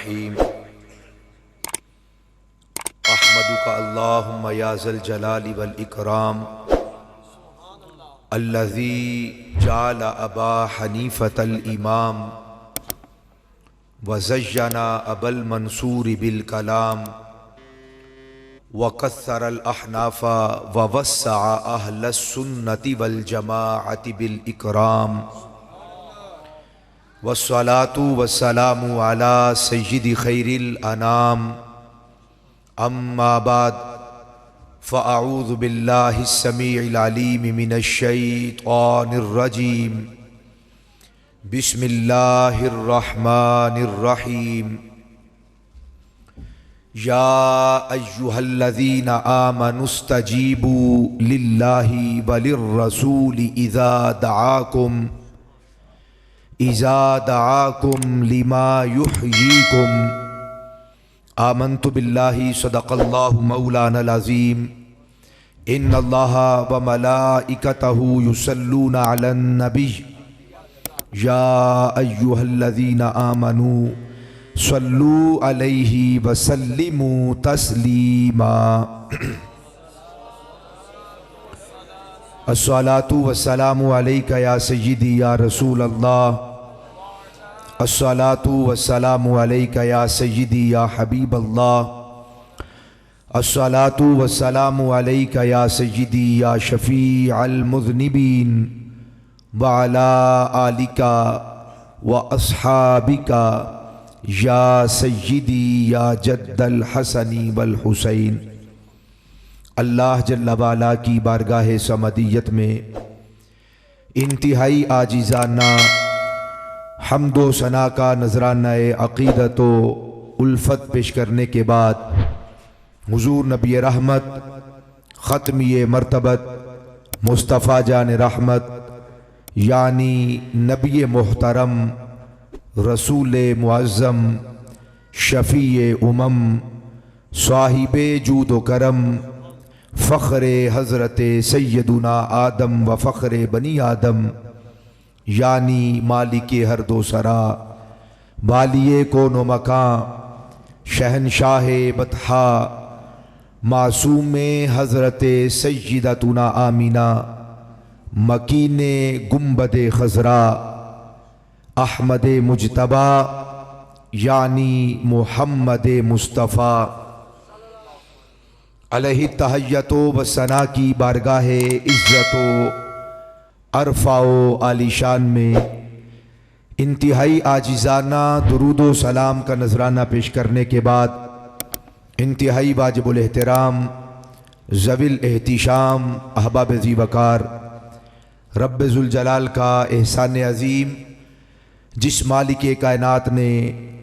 الرحیم احمدک اللہم یا ذا الجلال والاکرام الذی جعل ابا حنیفۃ الامام وزین ابا المنصور بالکلام وکثر الاحناف ووسع اہل السنۃ والجماعۃ بالاکرام والصلاة والسلام على سید خیر الانام اما بعد فاعوذ باللہ السمیع العلیم من الشیطان الرجیم بسم اللہ الرحمن الرحیم یا ایہا الذین آمنوا استجیبوا للہ وللرسول اذا دعاکم لما یحییکم آمنت باللہ صدق اللہ مولانا العظیم ان اللہ وملائکتہ یصلون علی النبی یا ایہا الذین آمنوا صلوا علیہ وسلموا تسلیما الصلاۃ والسلام علیک یا سیدی یا رسول اللہ الصلاۃ والسلام علیک یا سیدی یا حبیب اللہ الصلاۃ والسلام علیک یا سیدی یا شفیع المذنبین وعلی آلک واصحابک یا سیدی یا جد الحسن والحسین۔ اللہ جل وعلا کی بارگاہ صمدیت میں انتہائی عاجزانہ حمد و ثنا کا نذرانہ عقیدت و الفت پیش کرنے کے بعد حضور نبی رحمت ختمی مرتبت مصطفیٰ جان رحمت یعنی نبی محترم رسول معظم شفیع امم صاحب جود و کرم فخر حضرت سیدنا آدم و فخر بنی آدم یعنی مالک ہر دو سرا والی کون و مکان شہنشاہ بطحا معصوم حضرت سیدتنا آمینہ مکین گنبد خضرا احمد مجتبی یعنی محمد مصطفیٰ علیہ التحیت و ثنا کی بارگاہ عزت و عرفہ و عالی شان میں انتہائی عاجزانہ درود و سلام کا نذرانہ پیش کرنے کے بعد انتہائی واجب الاحترام ذوی الاحتشام احباب ذی وقار رب ذوالجلال کا احسان عظیم جس مالک کائنات نے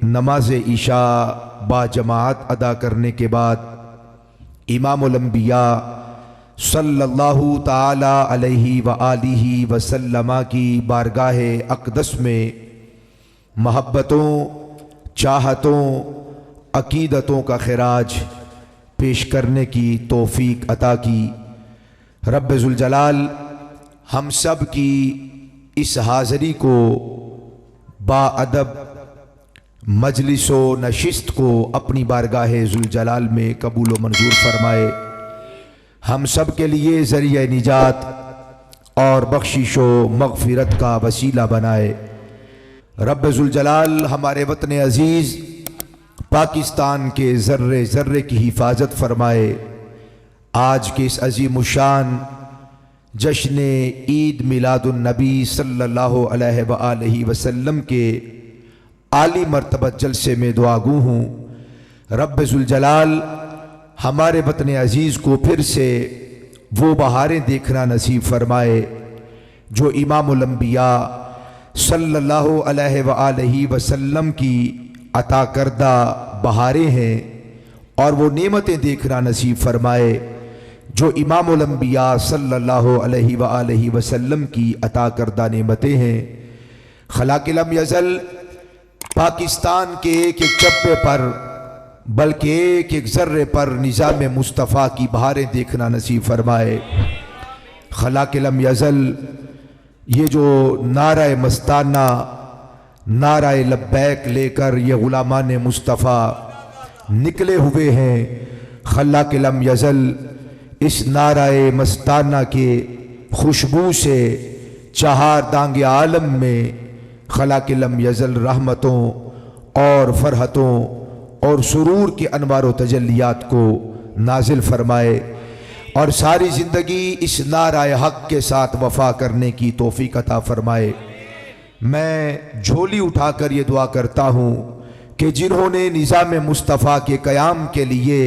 نماز عشاء با جماعت ادا کرنے کے بعد امام الانبیاء صلی اللہ تعالی علیہ وآلہ وسلم کی بارگاہ اقدس میں محبتوں چاہتوں عقیدتوں کا خراج پیش کرنے کی توفیق عطا کی۔ رب ذوالجلال ہم سب کی اس حاضری کو با ادب مجلس و نشست کو اپنی بارگاہ ذوالجلال میں قبول و منظور فرمائے، ہم سب کے لیے ذریعہ نجات اور بخشش و مغفرت کا وسیلہ بنائے۔ رب ذوالجلال ہمارے وطن عزیز پاکستان کے ذرے ذرے کی حفاظت فرمائے۔ آج کے اس عظیم الشان جشن عید میلاد النبی صلی اللہ علیہ وآلہ وسلم کے عالی مرتبت جلسے میں دعا گو ہوں، رب ذوالجلال ہمارے وطن عزیز کو پھر سے وہ بہاریں دیکھنا نصیب فرمائے جو امام الانبیاء صلی اللہ علیہ وآلہ وسلم کی عطا کردہ بہاریں ہیں، اور وہ نعمتیں دیکھنا نصیب فرمائے جو امام الانبیاء صلی اللہ علیہ وآلہ وسلم کی عطا کردہ نعمتیں ہیں۔ خلاق لم یزل پاکستان کے ایک ایک چپے پر بلکہ ایک ایک ذرے پر نظام مصطفیٰ کی بہاریں دیکھنا نصیب فرمائے۔ خلاق لم یزل یہ جو نعرہ مستانہ نعرہ لبیک لے کر یہ غلامان مصطفیٰ نکلے ہوئے ہیں خلاق لم یزل اس نعرہ مستانہ کے خوشبو سے چہار دانگ عالم میں خلاق لم یزل رحمتوں اور فرحتوں اور سرور کے انوار و تجلیات کو نازل فرمائے اور ساری زندگی اس نعرہ حق کے ساتھ وفا کرنے کی توفیق عطا فرمائے۔ میں جھولی اٹھا کر یہ دعا کرتا ہوں کہ جنہوں نے نظام مصطفیٰ کے قیام کے لیے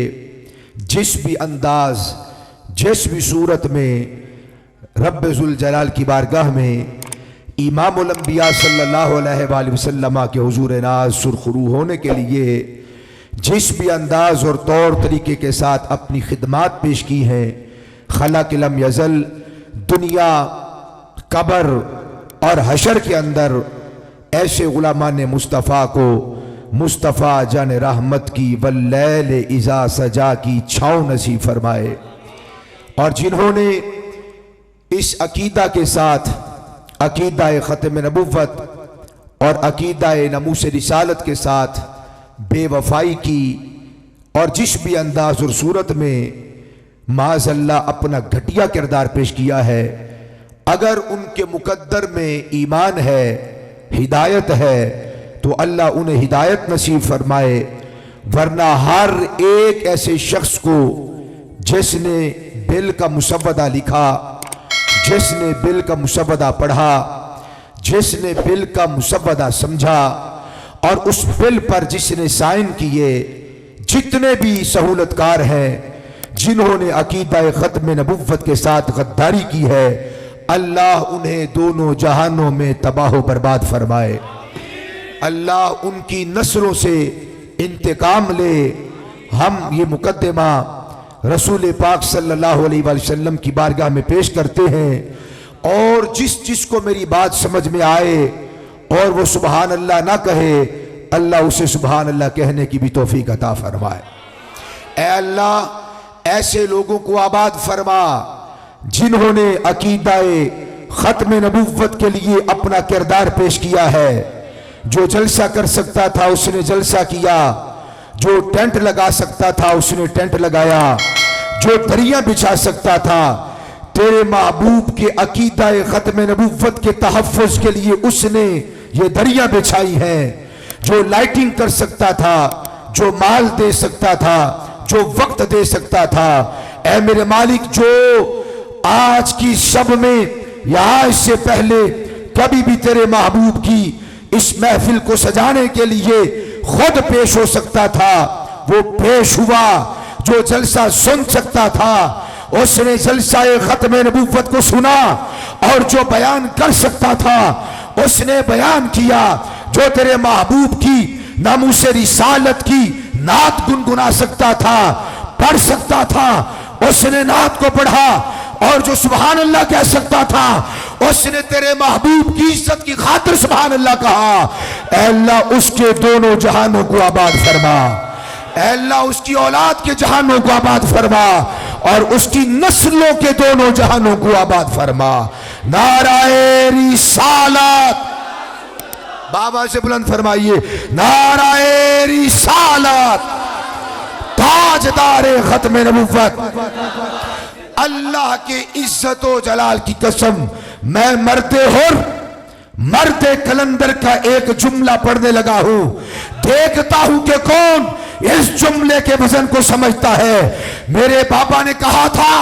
جس بھی انداز جس بھی صورت میں رب ذوالجلال کی بارگاہ میں امام الانبیاء صلی اللہ علیہ وآلہ وسلم کے حضور ناز سرخرو ہونے کے لیے جس بھی انداز اور طور طریقے کے ساتھ اپنی خدمات پیش کی ہیں، خلاق لم یزل دنیا قبر اور حشر کے اندر ایسے غلامان مصطفیٰ کو مصطفیٰ جان رحمت کی واللیل اذا سجا کی چھاؤں نصیب فرمائے، اور جنہوں نے اس عقیدہ کے ساتھ عقیدہ ختم نبوت اور عقیدہ ناموس رسالت کے ساتھ بے وفائی کی اور جس بھی انداز اور صورت میں معاذ اللہ اپنا گھٹیا کردار پیش کیا ہے، اگر ان کے مقدر میں ایمان ہے، ہدایت ہے، تو اللہ انہیں ہدایت نصیب فرمائے، ورنہ ہر ایک ایسے شخص کو جس نے بل کا مسودہ لکھا، جس نے بل کا مسودہ پڑھا، جس نے بل کا مسودہ سمجھا اور اس بل پر جس نے سائن کیے، جتنے بھی سہولت کار ہیں جنہوں نے عقیدہ ختم نبوت کے ساتھ غداری کی ہے، اللہ انہیں دونوں جہانوں میں تباہ و برباد فرمائے، اللہ ان کی نسلوں سے انتقام لے۔ ہم یہ مقدمہ رسول پاک صلی اللہ علیہ وآلہ وسلم کی بارگاہ میں پیش کرتے ہیں، اور جس کو میری بات سمجھ میں آئے اور وہ سبحان اللہ نہ کہے، اللہ اسے سبحان اللہ کہنے کی بھی توفیق عطا فرمائے۔ اے اللہ ایسے لوگوں کو آباد فرما جنہوں نے عقیدہ ختم نبوت کے لیے اپنا کردار پیش کیا ہے، جو جلسہ کر سکتا تھا اس نے جلسہ کیا، جو ٹینٹ لگا سکتا تھا اس نے ٹینٹ لگایا، جو دریاں بچھا سکتا تھا تیرے محبوب کے عقیدہ ختم نبوت کے تحفظ کے لیے اس نے یہ دریاں بچھائی ہیں، جو لائٹنگ کر سکتا تھا، جو مال دے سکتا تھا، جو وقت دے سکتا تھا، اے میرے مالک جو آج کی شب میں یہاں اس سے پہلے کبھی بھی تیرے محبوب کی اس محفل کو سجانے کے لیے خود پیش ہو سکتا تھا وہ پیش ہوا، جو جلسہ سن سکتا تھا اس نے جلسہ ختم نبوت کو سنا، اور جو بیان کر سکتا تھا اس نے بیان کیا، جو تیرے محبوب کی ناموس رسالت کی نعت گنگنا سکتا تھا، پڑھ سکتا تھا اس نے نعت کو پڑھا، اور جو سبحان اللہ کہہ سکتا تھا اس نے تیرے محبوب کی عزت کی خاطر سبحان اللہ کہا۔ اے اللہ اس کے دونوں جہانوں کو آباد فرما، اے اللہ اس کی اولاد کے جہانوں کو آباد فرما، اور اس کی نسلوں کے دونوں جہانوں کو آباد فرما۔ نعرہ رسالت، بابا سے بلند فرمائیے، نعرہ رسالت، تاجدار ختم نبوت۔ اللہ کے عزت و جلال کی قسم، میں مرد حر مرد کلندر کا ایک جملہ پڑھنے لگا ہوں، دیکھتا ہوں کہ کون اس جملے کے وزن کو سمجھتا ہے۔ میرے بابا نے کہا تھا،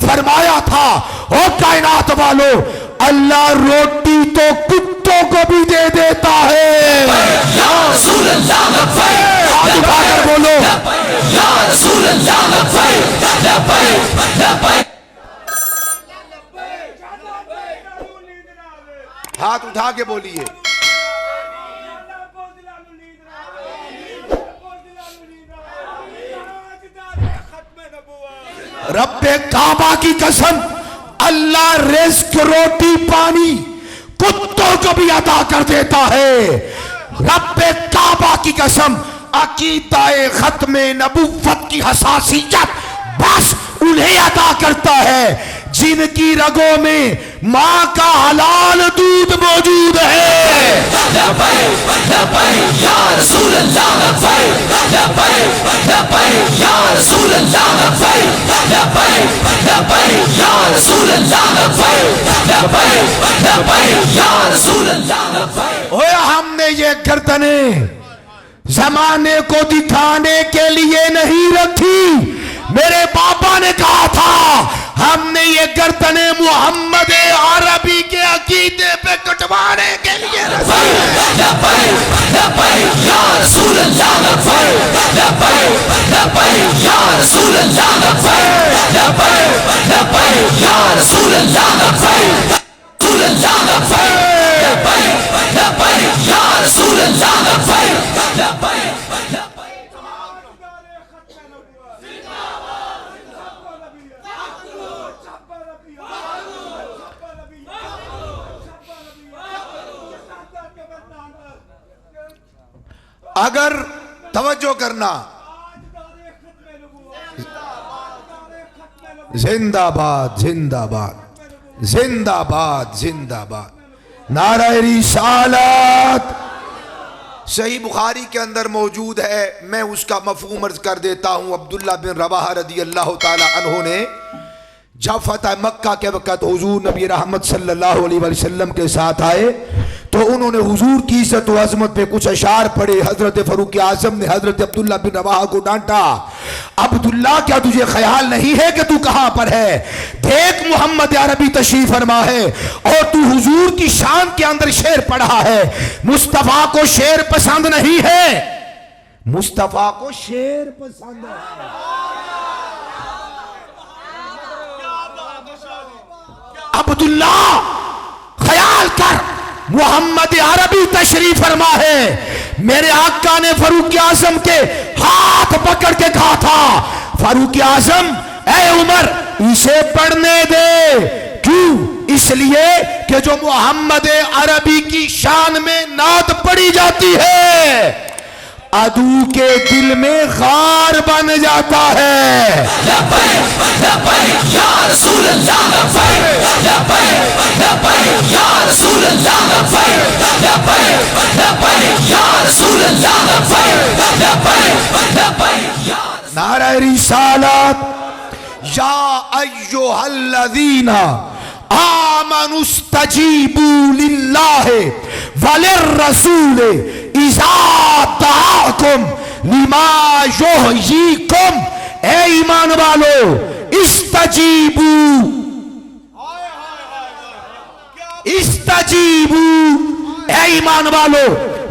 فرمایا تھا، او کائنات والو، اللہ روٹی تو کتوں کو بھی دے دیتا ہے۔ یا رسول اللہ لبیک، ہاتھ اٹھا کر بولو، یا رسول اللہ لبیک لبیک لبیک، ہاتھ اٹھا کے بولیے۔ رب کعبہ کی قسم، اللہ رزق روٹی پانی کتوں کو بھی عطا کر دیتا ہے۔ رب کعبہ کی قسم، عقیدہ ختم نبوت کی حساسیت بس انہیں عطا کرتا ہے جن کی رگوں میں ماں کا حلال دودھ موجود ہے. لبیک لبیک یا رسول اللہ لبیک لبیک لبیک یا رسول اللہ لبیک لبیک لبیک یا رسول اللہ لبیک لبیک لبیک یا رسول اللہ لبیک. اوے ہم نے یہ گردنیں زمانے کو دکھانے کے لیے نہیں رکھی. میرے پاپا نے کہا تھا ہم نے یہ گردنیں محمد عربی کے عقیدے پہ کٹوانے کے لیے رکھی. لبیک لبیک یا رسول اللہ لبیک لبیک لبیک یا رسول اللہ لبیک لبیک لبیک یا رسول اللہ لبیک رسول اللہ لبیک لبیک لبیک یا رسول اللہ لبیک لبیک. اگر توجہ کرنا، زندہ باد زندہ باد زندہ باد زندہ باد، نعرہ رسالت. صحیح بخاری کے اندر موجود ہے، میں اس کا مفہوم عرض کر دیتا ہوں. عبداللہ بن رواحہ رضی اللہ تعالی عنہ نے جب فتح مکہ کے وقت حضور نبی رحمت صلی اللہ علیہ وسلم کے ساتھ آئے تو انہوں نے حضور کی عزت و عظمت پہ کچھ اشعار پڑھے. حضرت فاروق اعظم نے حضرت عبداللہ بن رواحہ کو ڈانٹا. عبداللہ کیا تجھے خیال نہیں ہے کہ تو کہاں پر ہے؟ دیکھ محمد عربی تشریف فرما ہے اور تو حضور کی شان کے اندر شعر پڑھا ہے. مصطفیٰ کو شعر پسند نہیں ہے، مصطفیٰ کو شعر پسند ہے. عبداللہ خیال کر، محمد عربی تشریف فرما ہے، میرے آقا نے فاروق اعظم کے ہاتھ پکڑ کے کہا تھا فاروق اعظم اے عمر اسے پڑھنے دے. کیوں؟ اس لیے کہ جو محمد عربی کی شان میں نعت پڑھی جاتی ہے عدو کے دل میں غار بن جاتا ہے. لبیک لبیک یا رسول اللہ لبیک لبیک لبیک یا رسول اللہ لبیک لبیک لبیک یا رسول اللہ لبیک لبیک لبیک یا. نعرہ رسالت. یا ایھا الذین آمنوا استجیبوا للہ وللرسول اذا دعاکم لما یحییکم. اے ایمان والو استجیبوا استجیبوا، اے ایمان والو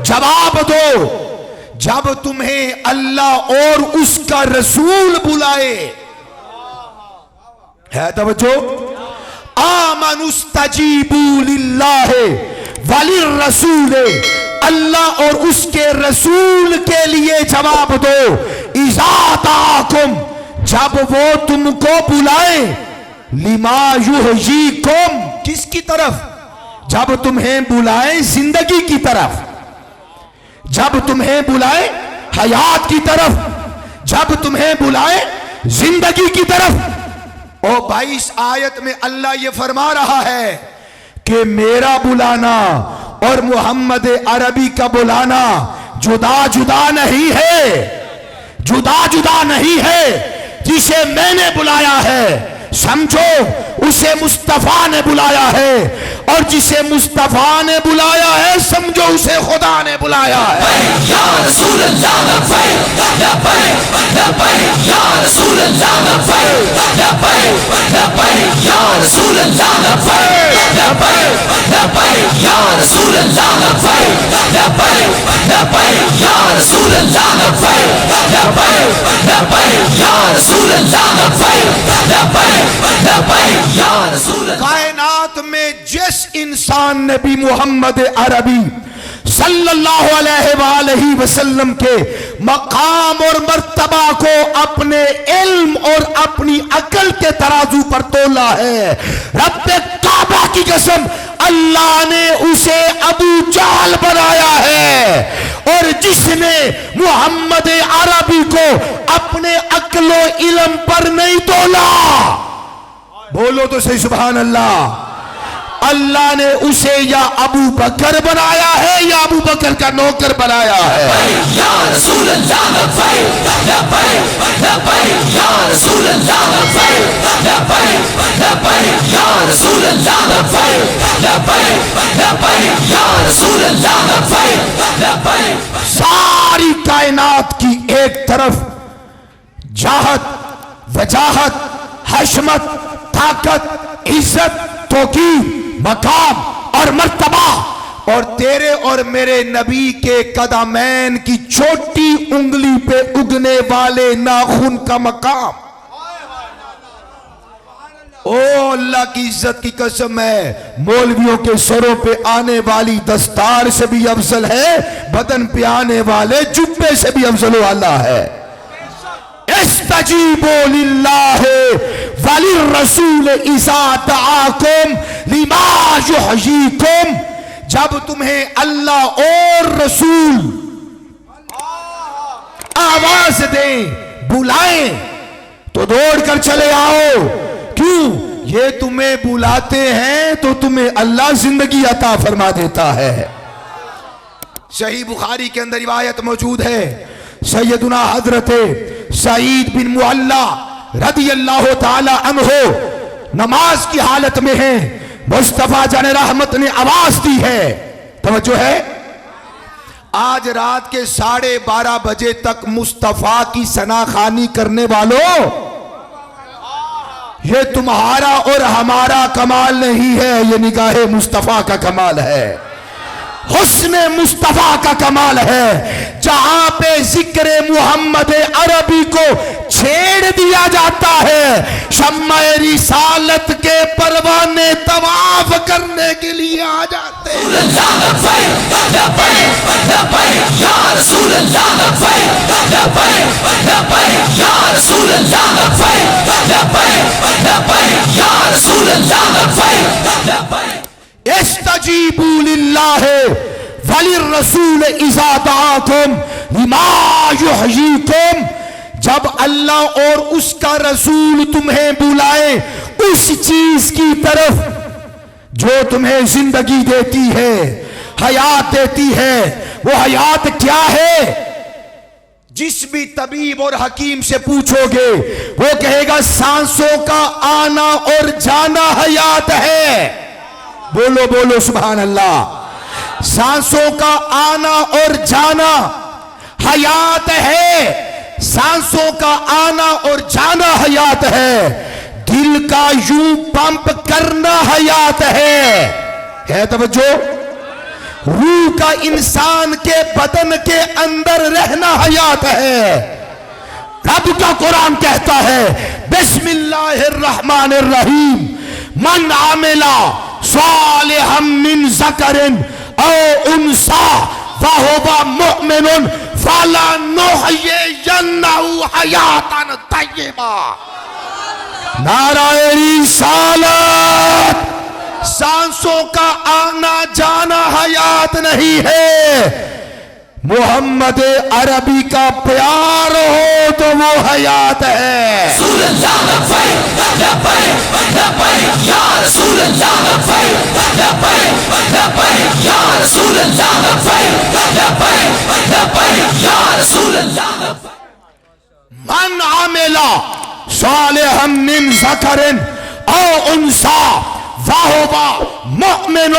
جواب دو جب تمہیں اللہ اور اس کا رسول بلائے. ہے توجہ؟ آمنوا استجیبوا للہ وللرسول، اللہ اور اس کے رسول کے لیے جواب دو. اذا دعاکم، جب وہ تم کو بلائے. لما یحییکم، کس کی طرف؟ جب تمہیں بلائے زندگی کی طرف، جب تمہیں بلائے حیات کی طرف، جب تمہیں بلائے زندگی کی طرف. او بھائی اس آیت میں اللہ یہ فرما رہا ہے کہ میرا بلانا اور محمد عربی کا بلانا جدا جدا نہیں ہے، جدا جدا نہیں ہے. جسے میں نے بلایا ہے سمجھو اسے مصطفیٰ نے بلایا ہے، اور جسے مصطفیٰ نے بلایا ہے سمجھو اسے خدا نے بلایا ہے. یا رسول اللہ لبیک لبیک لبیک یا رسول اللہ لبیک لبیک لبیک یا رسول اللہ لبیک لبیک لبیک یا رسول اللہ لبیک لبیک لبیک یا رسول اللہ لبیک لبیک لبیک یا رسول اللہ لبیک لبیک لبیک یا رسول اللہ. کائنات میں جس انسان نے بھی محمد عربی صلی اللہ علیہ وآلہ وسلم کے مقام اور مرتبہ کو اپنے علم اور اپنی عقل کے ترازو پر تولا ہے، رب کعبہ کی قسم اللہ نے اسے ابو جہل بنایا ہے. اور جس نے محمد عربی کو اپنے عقل و علم پر نہیں تولا، بولو تو صحیح سبحان اللہ. اللہ نے اسے یا ابو بکر بنایا ہے یا ابو بکر کا نوکر بنایا ہے؟ یا رسول اللہ لبیک لبیک لبیک یا رسول اللہ لبیک لبیک لبیک یا رسول اللہ لبیک لبیک لبیک یا رسول اللہ لبیک لبیک. ساری کائنات کی ایک طرف جاہت، وجاہت، حشمت، طاقت، عزت، توقیر، مقام اور مرتبہ، اور تیرے اور میرے نبی کے قدمین کی چھوٹی انگلی پہ اگنے والے ناخن کا مقام. او اللہ کی عزت کی قسم ہے، مولویوں کے سروں پہ آنے والی دستار سے بھی افضل ہے، بدن پہ آنے والے جبے سے بھی افضل والا ہے. استجیبوا للہ وللرسول اذا دعاکم لما یحییکم، جب تمہیں اللہ اور رسول آواز دیں، بلائیں تو دوڑ کر چلے آؤ. کیوں؟ یہ تمہیں بلاتے ہیں تو تمہیں اللہ زندگی عطا فرما دیتا ہے. صحیح بخاری کے اندر روایت موجود ہے، سیدنا حضرت سعید بن معلا رضی اللہ تعالی عنہ نماز کی حالت میں ہیں، مصطفیٰ جان رحمت نے آواز دی ہے. توجہ ہے، آج رات کے 12:30 بجے تک مصطفیٰ کی ثناخوانی کرنے والوں، یہ تمہارا اور ہمارا کمال نہیں ہے، یہ نگاہ مصطفیٰ کا کمال ہے، حسن مصطفیٰ کا کمال ہے. جہاں پہ ذکر محمد عربی کو چھیڑ دیا جاتا ہے، شمع رسالت کے پروانے طواف کرنے کے لیے آ جاتے ہیں. یا رسول اللہ لبیک لبیک لبیک یا رسول اللہ لبیک لبیک لبیک یا رسول اللہ لبیک لبیک. استجیبوا للہ وللرسول اذا دعاکم لما یحییکم، جب اللہ اور اس کا رسول تمہیں بلائے اس چیز کی طرف جو تمہیں زندگی دیتی ہے، حیات دیتی ہے. وہ حیات کیا ہے؟ جس بھی طبیب اور حکیم سے پوچھو گے وہ کہے گا سانسوں کا آنا اور جانا حیات ہے. بولو بولو سبحان اللہ. سانسوں کا آنا اور جانا حیات ہے، سانسوں کا آنا اور جانا حیات ہے، دل کا یوں پمپ کرنا حیات ہے توجہ. روح کا انسان کے بدن کے اندر رہنا حیات ہے. رب کا قرآن کہتا ہے بسم اللہ الرحمن الرحیم، من عمل صالحا من ذکر او انثى وهو مؤمن فلنحيينه حیاتا طیبا. نعرہ رسالت. سانسوں کا آنا جانا حیات نہیں ہے، محمد عربی کا پیار ہو تو وہ حیات ہے. رسول اللہ لبیک لبیک لبیک یا رسول اللہ لبیک لبیک لبیک یا رسول اللہ لبیک لبیک لبیک یا رسول اللہ لبیک. من عمل صالحا من ذکر او انثى وهو مؤمن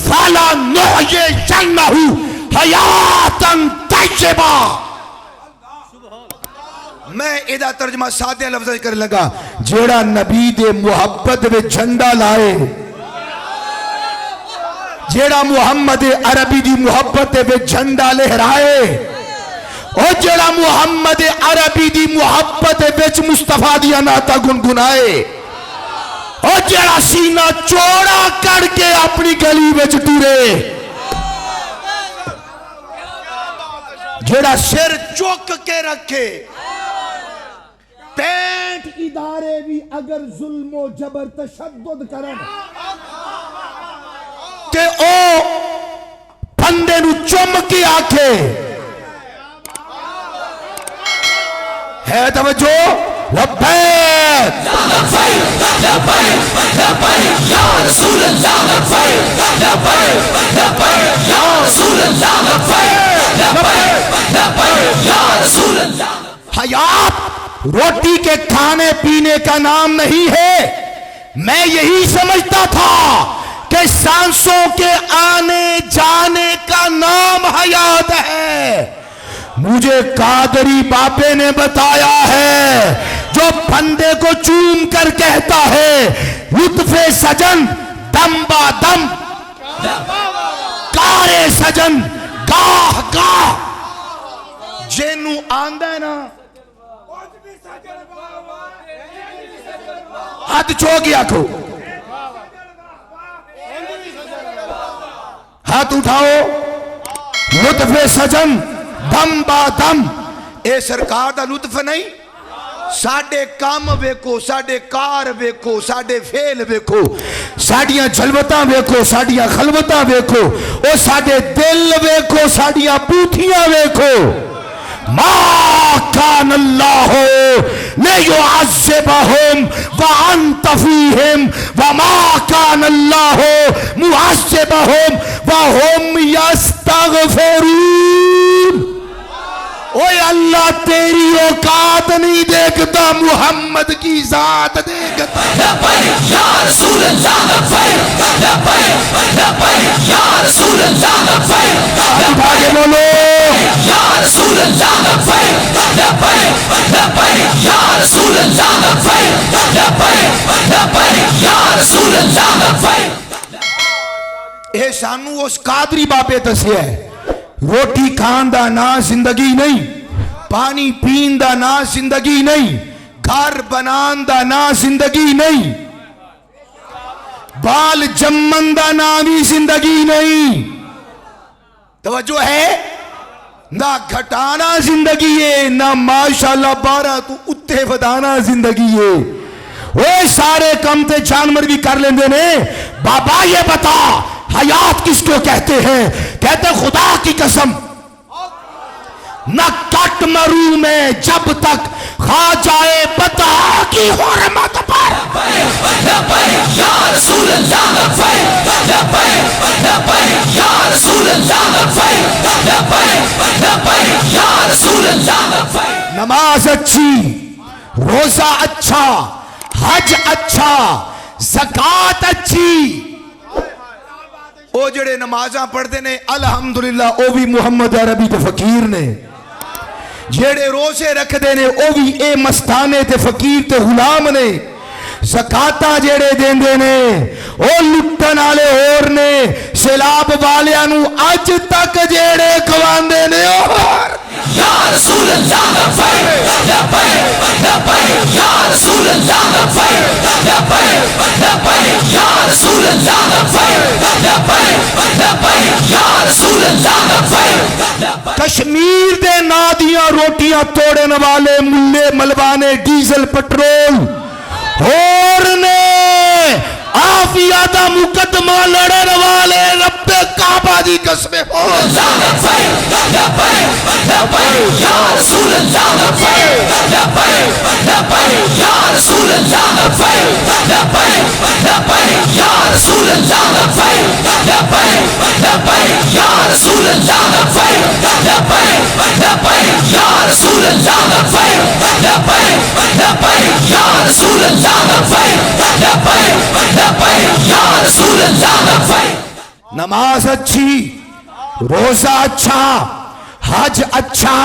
فلنحيينه حیاتا طیبا. میں ادھا ترجمہ سادے لفظ کر لگا، جیڑا نبی دے محبت میں جھنڈا لائے، جیڑا محمد عربی دی محبت میں جھنڈا لہرائے، اور جیڑا محمد عربی دی محبت وچ مصطفیٰ دی نعت گنگنائے، اور جیڑا سینہ چوڑا کر کے اپنی گلی وچ ٹورے، جیڑا سر چوک کے رکھے. پینٹ ادارے بھی اگر ظلم و جبر تشدد کرن تے او بندے نو چم کے آکھے ہے توجہ. لبیک لبیک لبیک لبیک یا رسول اللہ لبیک لبیک لبیک یا رسول اللہ لبیک لبیک لبیک یا رسول اللہ. حیات روٹی کے کھانے پینے کا نام نہیں ہے. میں یہی سمجھتا تھا کہ سانسوں کے آنے جانے کا نام حیات ہے. مجھے قادری بابے نے بتایا ہے جو بندے کو چوم کر کہتا ہے لطف سجن دم با دم کارے سجن گاہ گاہ. جینو آندہ ہے نا ہاتھ چھو گیا کھو ہاتھ اٹھاؤ. لطف سجن دم با دم اے سرکار دا لطف نہیں. ساڑھے کام ویکھو ساڑھے کار ویکھو ساڑھے فیل ویکھو ساڑھیاں جلوتاں ویکھو ساڑھیاں خلوتاں ویکھو او ساڑھے دل ویکھو ساڑھیاں پوتھیاں ویکھو. ما کان اللہ لیعذبہم وانت فیہم وما کان اللہ معذبہم وہم یستغفرون. اوے اللہ تیری اوقات نہیں دیکھتا محمد کی ذات دیکھتا. لبیک یا رسول اللہ لبیک لبیک لبیک یا رسول اللہ لبیک اٹھا کے بولو یا رسول اللہ لبیک لبیک لبیک یا رسول اللہ لبیک لبیک لبیک یا رسول اللہ لبیک. اے سانو اس قادری بابے دسیا ہے روٹی کھان دا نا زندگی نہیں, پانی پین دا نا زندگی نہیں, گھر بنان دا نا زندگی نہیں, بال جمن دا نا بھی زندگی نہیں. توجہ ہے نہ گھٹانا زندگی ہے نہ ماشاءاللہ بارہ تو اتے ودانا زندگی ہے. وہ سارے کم تے جانور بھی کر لیندے نے. بابا یہ بتا حیات کس کو کہتے ہیں؟ کہتے خدا کی قسم نہ کٹ مروں میں جب تک کھا جائے بتا کی حرمت پر. لبیک یا رسول اللہ لبیک لبیک لبیک یا رسول اللہ لبیک لبیک لبیک یا رسول اللہ لبیک. نماز اچھی, روزہ اچھا, حج اچھا, زکات اچھی. او جڑے نمازاں پڑھتے نے الحمدللہ او بھی محمد عربی تے فقیر نے. جڑے روزے رکھتے نے او بھی اے مستانے تے فقیر تے غلام نے. زکاتاں جڑے دیندے نے او لٹن والے اور نے. سیلاب والیاں نو اج تک جڑے کھواندے نے اور یا رسول اللہ لبیک لبیک لبیک یا رسول اللہ لبیک لبیک لبیک یا رسول اللہ لبیک لبیک لبیک یا رسول اللہ لبیک. کشمیر دے نادیاں روٹیاں توڑن والے ملے ملوانے ڈیزل پٹرول اور نے آفیہ دا مقدمہ لڑن والے رب کعبہ دی قسمیں لبیک لبیک لبیک یا رسول اللہ لبیک لبیک لبیک یا رسول اللہ لبیک لبیک لبیک یا رسول اللہ لبیک لبیک لبیک یا رسول اللہ لبیک لبیک لبیک یا رسول اللہ لبیک لبیک لبیک یا رسول اللہ لبیک لبیک لبیک یا رسول اللہ لبیک. نماز اچھی, روزہ اچھا, حج اچھا,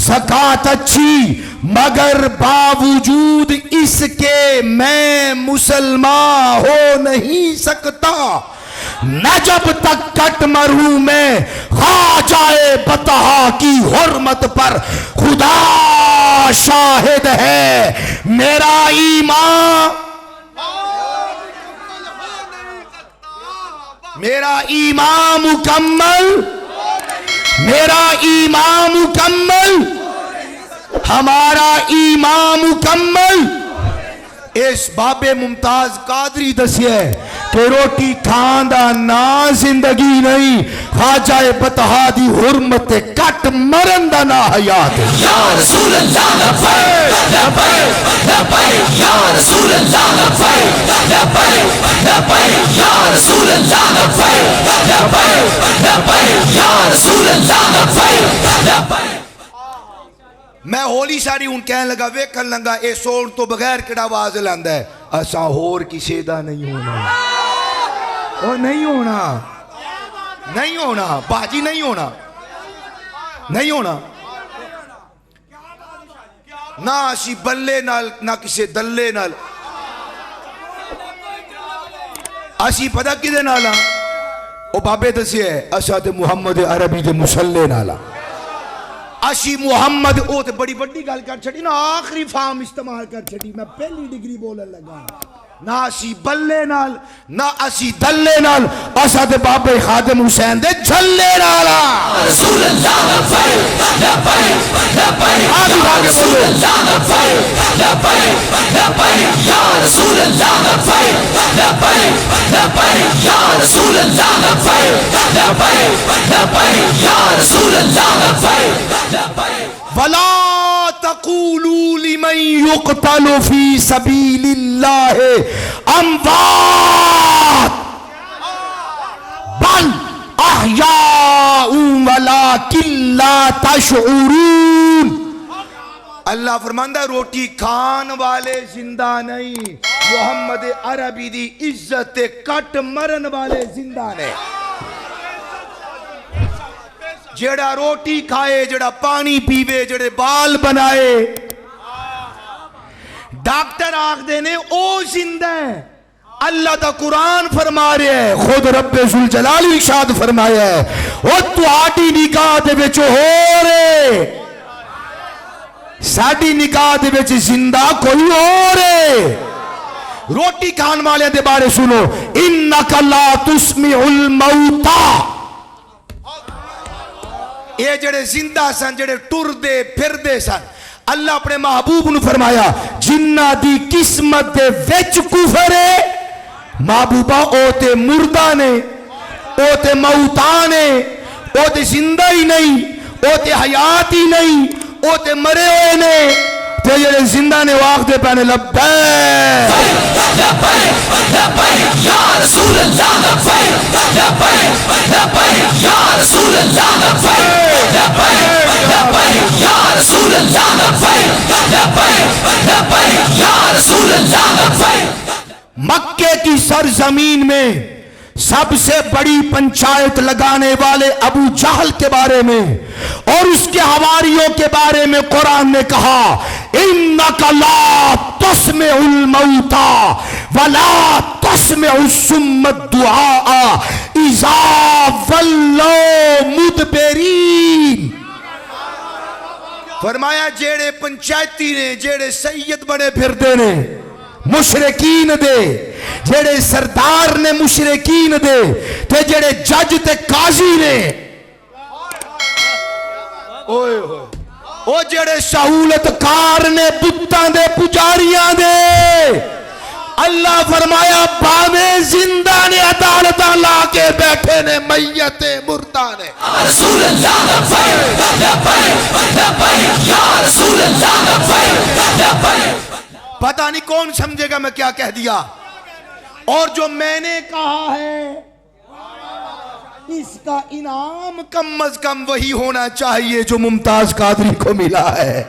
زکات اچھی, مگر باوجود اس کے میں مسلمان ہو نہیں سکتا نہ جب تک کٹ مروں میں کھا جائے بتہا کی حرمت پر. خدا شاہد ہے میرا ایمان میرا ایمان مکمل, میرا ایمان مکمل, ہمارا ایمان مکمل. اس باب ممتاز قادری دسیے کہ روٹی کھان دا نا زندگی نہیں, خواجہ بتہا دی حرمت کٹ مرن دا نا حیات. یا رسول اللہ لبیک لبیک لبیک یا رسول اللہ لبیک لبیک لبیک یا رسول اللہ لبیک لبیک لبیک یا رسول اللہ لبیک لبیک. میں ہولی ساری ہوں کہنے لگا ویکھن لگا اے سون تو بغیر کیڑا آواز لاندا ہے اساں ہور کسے دا نہیں ہونا او نہیں ہونا نہیں ہونا باجی نہیں ہونا نہیں ہونا نہ اسی بلے نال نہ کسے دلے نال اسی پتہ کدے نال ہاں او بابے دسے ہے اساں تے محمد عربی دے مسلے نال ہاں اسی محمد او تے بڑی بڑی گل کر چھڑی نا آخری فارم استعمال کر چھڑی میں پہلی ڈگری بولن لگا نہ اسی بلے نال نہ اسی دلے نال اسا تے بابے خادم حسین دے جھلے نال رسول اللہ لبیک لبیک لبیک یا رسول اللہ لبیک لبیک لبیک یا رسول اللہ لبیک لبیک لبیک یا رسول اللہ لبیک لبیک لبیک یا رسول اللہ لبیک لبیک. ولا تقولوا لمن يقتل في سبيل الله اموات بل احياء ولكن لا تشعرون. اللہ فرماندہ ہے روٹی کھان والے زندہ نہیں محمد عربی دی عزت کٹ مرن والے زندہ نے. جڑا روٹی کھائے جڑا پانی پیوے جڑے بال بنائے ڈاکٹر آکھ دینے او زندہ ہے. اللہ دا قرآن فرما رہے ہیں خود رب ذوالجلال ارشاد فرمایا ہے او تو آٹی نکاح دے وچ ہو رہے ساڑی نکاح دے وچ زندہ کوئی ہو رہے. روٹی کھان والے دے بارے سنو انکا لا تسمع الموتا. یہ جڑے زندہ سن جڑے ٹر دے پھر دے سن اللہ اپنے محبوب نے فرمایا جنہ دی قسمت دے وچ کفر ہے محبوبہ او تے مردہ نے او تے موتا نے او تے زندہ ہی نہیں او تے حیات ہی نہیں او تے مرے ہوئے نے تے جڑے زندہ نے واقع دے پہنے لبیک لبیک لبیک یا رسول اللہ لبیک لبیک لبیک یا رسول اللہ لبیک لبیک لبیک یا رسول اللہ لبیک لبیک لبیک یا رسول اللہ لبیک. مکے کی سرزمین میں سب سے بڑی پنچایت لگانے والے ابو جہل کے بارے میں اور اس کے حواریوں کے بارے میں قرآن نے کہا انکا لا تسمع الموتا ولا تسمع الصم الدعاء اذا ولوا مدبرین. فرمایا جیڑے پنچایتی نے جیڑے سید بڑے پھردے نے مشرکین دے جیڑے سردار نے مشرکین دے تے جیڑے جج تے قاضی نے او جیڑے سہولت کار نے بتاں دے پجاریاں دے اللہ فرمایا باوے زندہ نے عدالتاں لا کے بیٹھے نے میت مردہ نے. رسول اللہ لبیک لبیک لبیک یا رسول اللہ لبیک لبیک. پتہ نہیں کون سمجھے گا میں کیا کہہ دیا اور جو میں نے کہا ہے اس کا انعام کم از کم وہی ہونا چاہیے جو ممتاز قادری کو ملا ہے.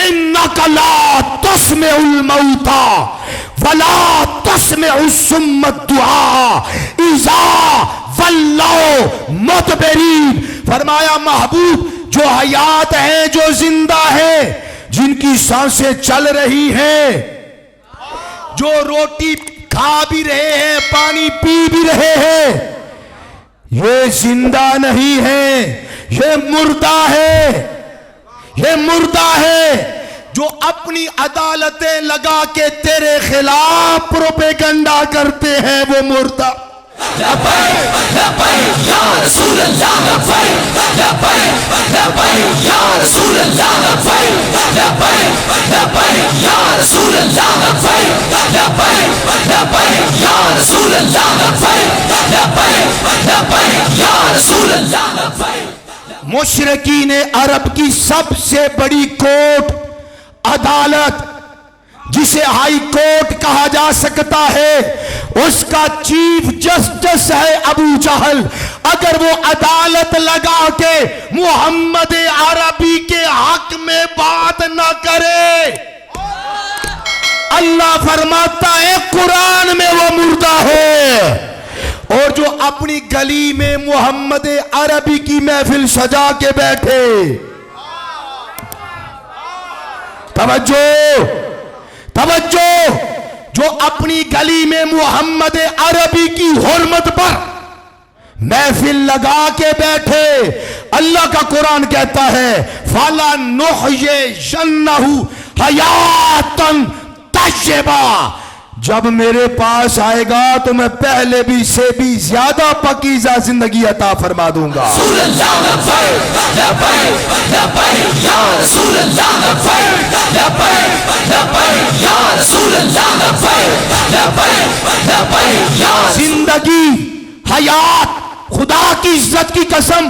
انکا لا تسمع الموتا ولا تسمع الصم الدعاء اذا ولوا مدبرین. فرمایا محبوب جو حیات ہیں جو زندہ ہیں جن کی سانسیں چل رہی ہیں جو روٹی کھا بھی رہے ہیں پانی پی بھی رہے ہیں یہ زندہ نہیں ہے یہ مردہ ہے یہ مردہ ہے جو اپنی عدالتیں لگا کے تیرے خلاف پروپیگنڈا کرتے ہیں وہ مردہ. لبیک لبیک یا رسول اللہ لبیک لبیک لبیک یا رسول اللہ لبیک لبیک لبیک یا رسول اللہ لبیک لبیک لبیک یا رسول اللہ لبیک لبیک لبیک یا رسول اللہ لبیک. مشرکین عرب کی سب سے بڑی کورٹ عدالت جسے ہائی کورٹ کہا جا سکتا ہے، اس کا چیف جسٹس ہے ابو جہل۔ اگر وہ عدالت لگا کے محمد عربی کے حق میں بات نہ کرے، اللہ فرماتا ہے قرآن میں وہ مردہ ہے۔ اور جو اپنی گلی میں محمد عربی کی محفل سجا کے بیٹھے، توجہ، جو اپنی گلی میں محمد عربی کی حرمت پر محفل لگا کے بیٹھے، اللہ کا قرآن کہتا ہے فَلَنُحْيِيَنَّهُ حَيَاتًا طَيِّبَةً، جب میرے پاس آئے گا تو میں پہلے بھی سے بھی زیادہ پاکیزہ زندگی عطا فرما دوں گا۔ رسول اللہ لبیک لبیک لبیک یا رسول اللہ لبیک لبیک لبیک یا رسول اللہ لبیک لبیک لبیک یا زندگی، حیات، خدا کی عزت کی قسم،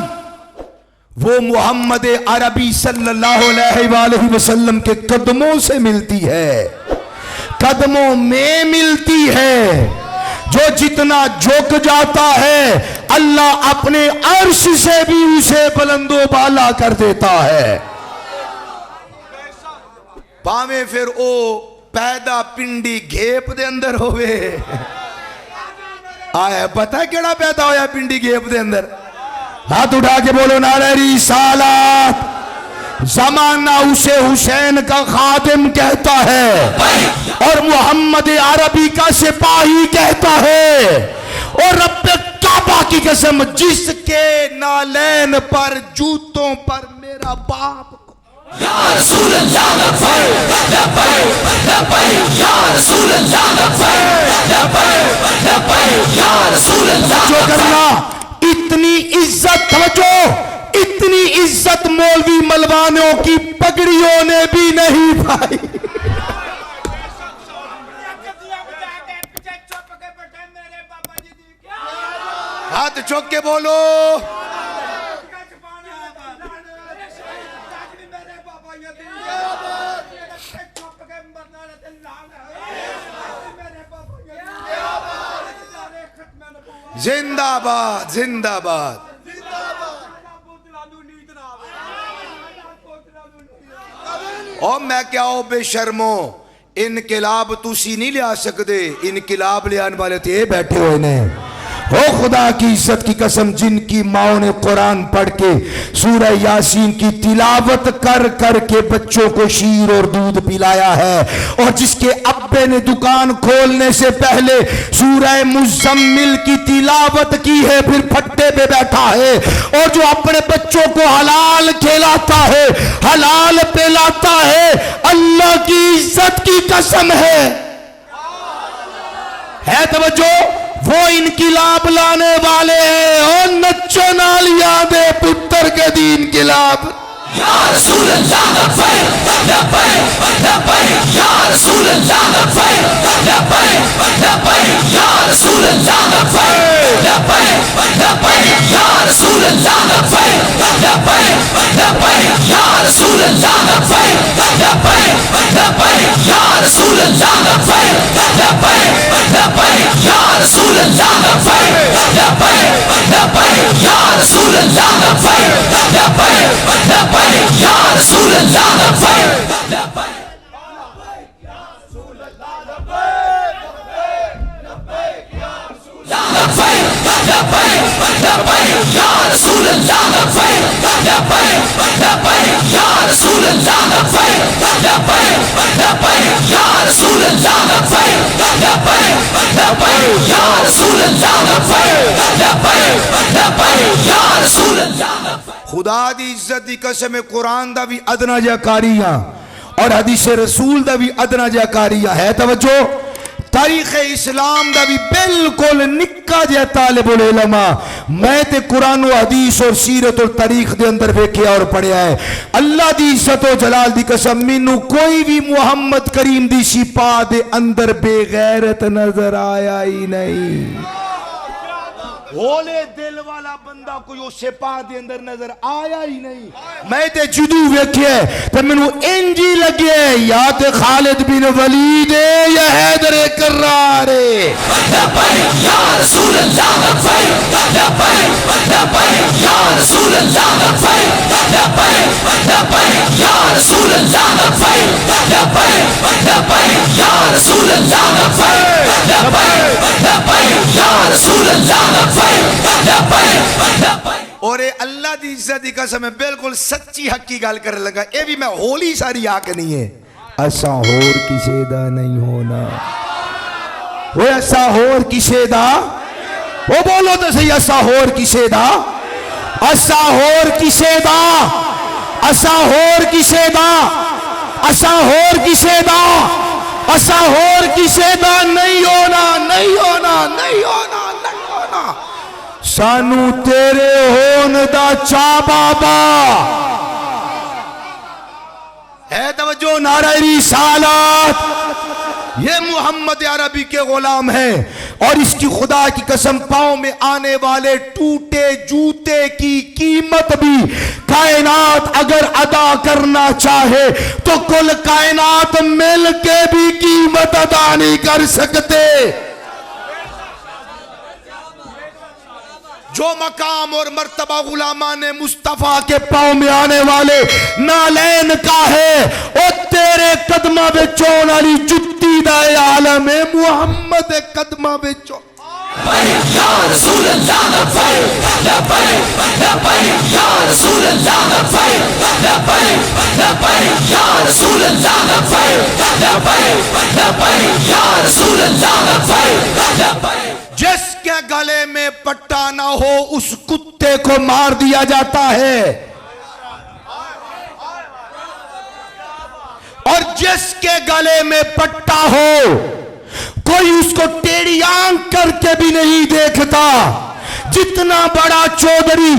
وہ محمد عربی صلی اللہ علیہ وآلہ وسلم کے قدموں سے ملتی ہے، قدموں میں ملتی ہے۔ جو جتنا جھک جاتا ہے اللہ اپنے عرش سے بھی اسے بلند و بالا کر دیتا ہے۔ پاویں پھر او پیدا پنڈی گھیپ دے اندر ہوئے، آیا پتہ ہے کیڑا پیدا ہویا پنڈی گھیپ دے اندر؟ ہاتھ اٹھا کے بولو نعرہ رسالت۔ زمانہ اسے حسین کا خادم کہتا ہے اور محمد عربی کا سپاہی کہتا ہے، اور رب کعبہ کی قسم جس کے نالین پر جوتوں پر میرا باپ یا رسول اللہ لبیک لبیک لبیک یا رسول اللہ لبیک لبیک لبیک یا رسول اللہ جو کرنا اتنی عزت، توجہ، اتنی عزت مولوی ملوانوں کی پگڑیوں نے بھی نہیں پائی۔ ہاتھ چوک کے بولو، زندہ باد، زندہ باد۔ اور میں کیا ہو بے شرمو، انقلاب تسی نہیں لیا سکتے، انقلاب لے آنے والے تھے بیٹھے ہوئے نے۔ او خدا کی عزت کی قسم، جن کی ماں نے قرآن پڑھ کے سورہ یاسین کی تلاوت کر کر کے بچوں کو شیر اور دودھ پلایا ہے، اور جس کے ابے نے دکان کھولنے سے پہلے سورہ مزمل کی تلاوت کی ہے، پھر پھٹے پہ بیٹھا ہے، اور جو اپنے بچوں کو حلال کھلاتا ہے، حلال پلاتا ہے، اللہ کی عزت کی قسم ہے توجہ، وہ انقلاب لانے والے ہیں۔ اور نچو نالیا دے پتر کے دین انقلاب۔ یا رسول اللہ لبیک لبیک لبیک یا رسول اللہ لبیک لبیک لبیک یا رسول اللہ لبیک لبیک لبیک یا رسول اللہ لبیک لبیک لبیک یا رسول اللہ لبیک لبیک لبیک یا رسول اللہ لبیک لبیک لبیک یا رسول اللہ لبیک لبیک لبیک یا رسول اللہ لبیک لبیک لبیک یا رسول اللہ لبیک لبیک یا رسول اللہ لبیک لبیک لبیک یا رسول اللہ لبیک لبیک لبیک یا رسول اللہ لبیک لبیک لبیک یا رسول اللہ لبیک لبیک لبیک یا رسول اللہ لبیک۔ خدا دی عزت دی قسم، قرآن دا بھی ادنا جا کاریاں اور حدیث رسول دا بھی ادنا جا کاریاں ہے۔ توجہ، تاریخ اسلام دا بھی بالکل نکا جا طالب العلماء میں تے قرآن و حدیث اور سیرت اور تاریخ دے اندر ویکھیا اور پڑھیا ہے۔ اللہ دی عزت و جلال دی قسم، مینوں کوئی بھی محمد کریم دی سپاہ دے اندر بے غیرت نظر آیا ہی نہیں۔ ہولے دل والا بندہ کوئی اس سپاہ دے اندر نظر آیا ہی نہیں. میں تے جدو ویکھے تے مینوں انجی لگے یا تے خالد بن ولید یا حیدر کرار. لبیک یا رسول اللہ لبیک لبیک لبیک یا رسول اللہ لبیک لبیک لبیک یا رسول اللہ لبیک لبیک لبیک یا رسول اللہ لبیک لبیک لبیک یا رسول اللہ لبیک لبیک لبیک. اور اے اللہ دی عزت دی قسم ہے بالکل سچی حقی گل کر لگا. اے بھی میں ہولی ساری آکھنی ہے اساں ہور کسے دا نہیں ہونا. وہ ایسا ہور کسے دا وہ بولو تو صحیح اسا ہور کسے دا اسا ہور کسے دا اسا ہور کسے دا اسا ہور کسے دا اسا ہور کسے دا نہیں ہونا نہیں ہونا نہیں ہونا نہیں ہونا. سانو تیرے ہون دا چا بابا ہے. توجہ نعرہ رسالت. یہ محمد عربی کے غلام ہیں اور اس کی خدا کی قسم پاؤں میں آنے والے ٹوٹے جوتے کی قیمت بھی کائنات اگر ادا کرنا چاہے تو کل کائنات مل کے بھی قیمت ادا نہیں کر سکتے. جو مقام اور مرتبہ غلامان مصطفیٰ کے پاؤں میں آنے والے نالین کا ہے او تیرے قدمہ بچون علی جتی دا عالم محمد قدمہ بچون. لبیک یا رسول اللہ لبیک لبیک لبیک یا رسول اللہ لبیک لبیک لبیک یا رسول اللہ لبیک لبیک لبیک یا رسول اللہ لبیک لبیک. جس کے گلے میں پٹا نہ ہو اس کتے کو مار دیا جاتا ہے اور جس کے گلے میں پٹا ہو کوئی اس کو ٹیڑھی آنکھ کر کے بھی نہیں دیکھتا. جتنا بڑا چودھری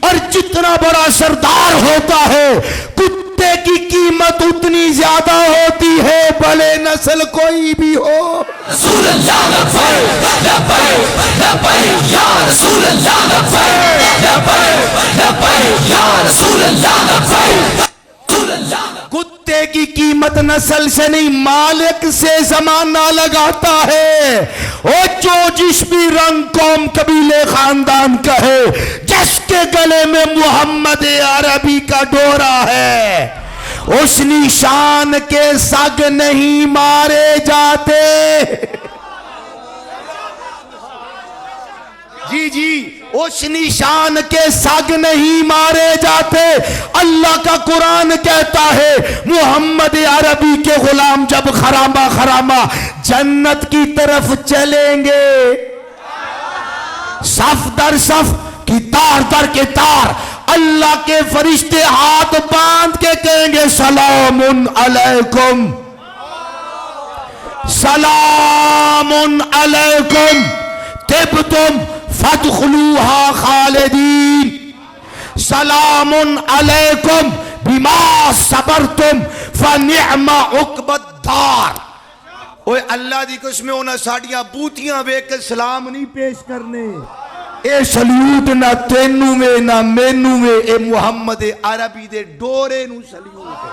اور جتنا بڑا سردار ہوتا ہے کتے کی قیمت اتنی زیادہ ہوتی ہے بھلے نسل کوئی بھی ہو. رسول اللہ لبیک لبیک لبیک یا رسول اللہ لبیک لبیک لبیک یا رسول اللہ لبیک رسول اللہ. کتے کی قیمت نسل سے نہیں مالک سے زمانہ لگاتا ہے. او جو جس بھی رنگ قوم قبیلے خاندان کا ہے جس کے گلے میں محمد عربی کا ڈورا ہے اس نشان کے سگ نہیں مارے جاتے. جی جی اس نشان کے سگ نہیں مارے جاتے. اللہ کا قرآن کہتا ہے محمد عربی کے غلام جب خرامہ خرامہ جنت کی طرف چلیں گے صف در صف کتار در کتار اللہ کے فرشتے ہاتھ باندھ کے کہیں گے سلام علیکم سلام علیکم طبتم فادخلوها خالدین سلام علیکم بما صبرتم فنعم عقب الدار. اوے اللہ دی قسم انہاں ساڈیاں بوتیاں ویکھ کے سلام نہیں پیش کرنے. اے سلیوٹ نہ تینوں میں نہ مینوں میں اے محمد عربی دے ڈورے نو سلیوٹ ہے.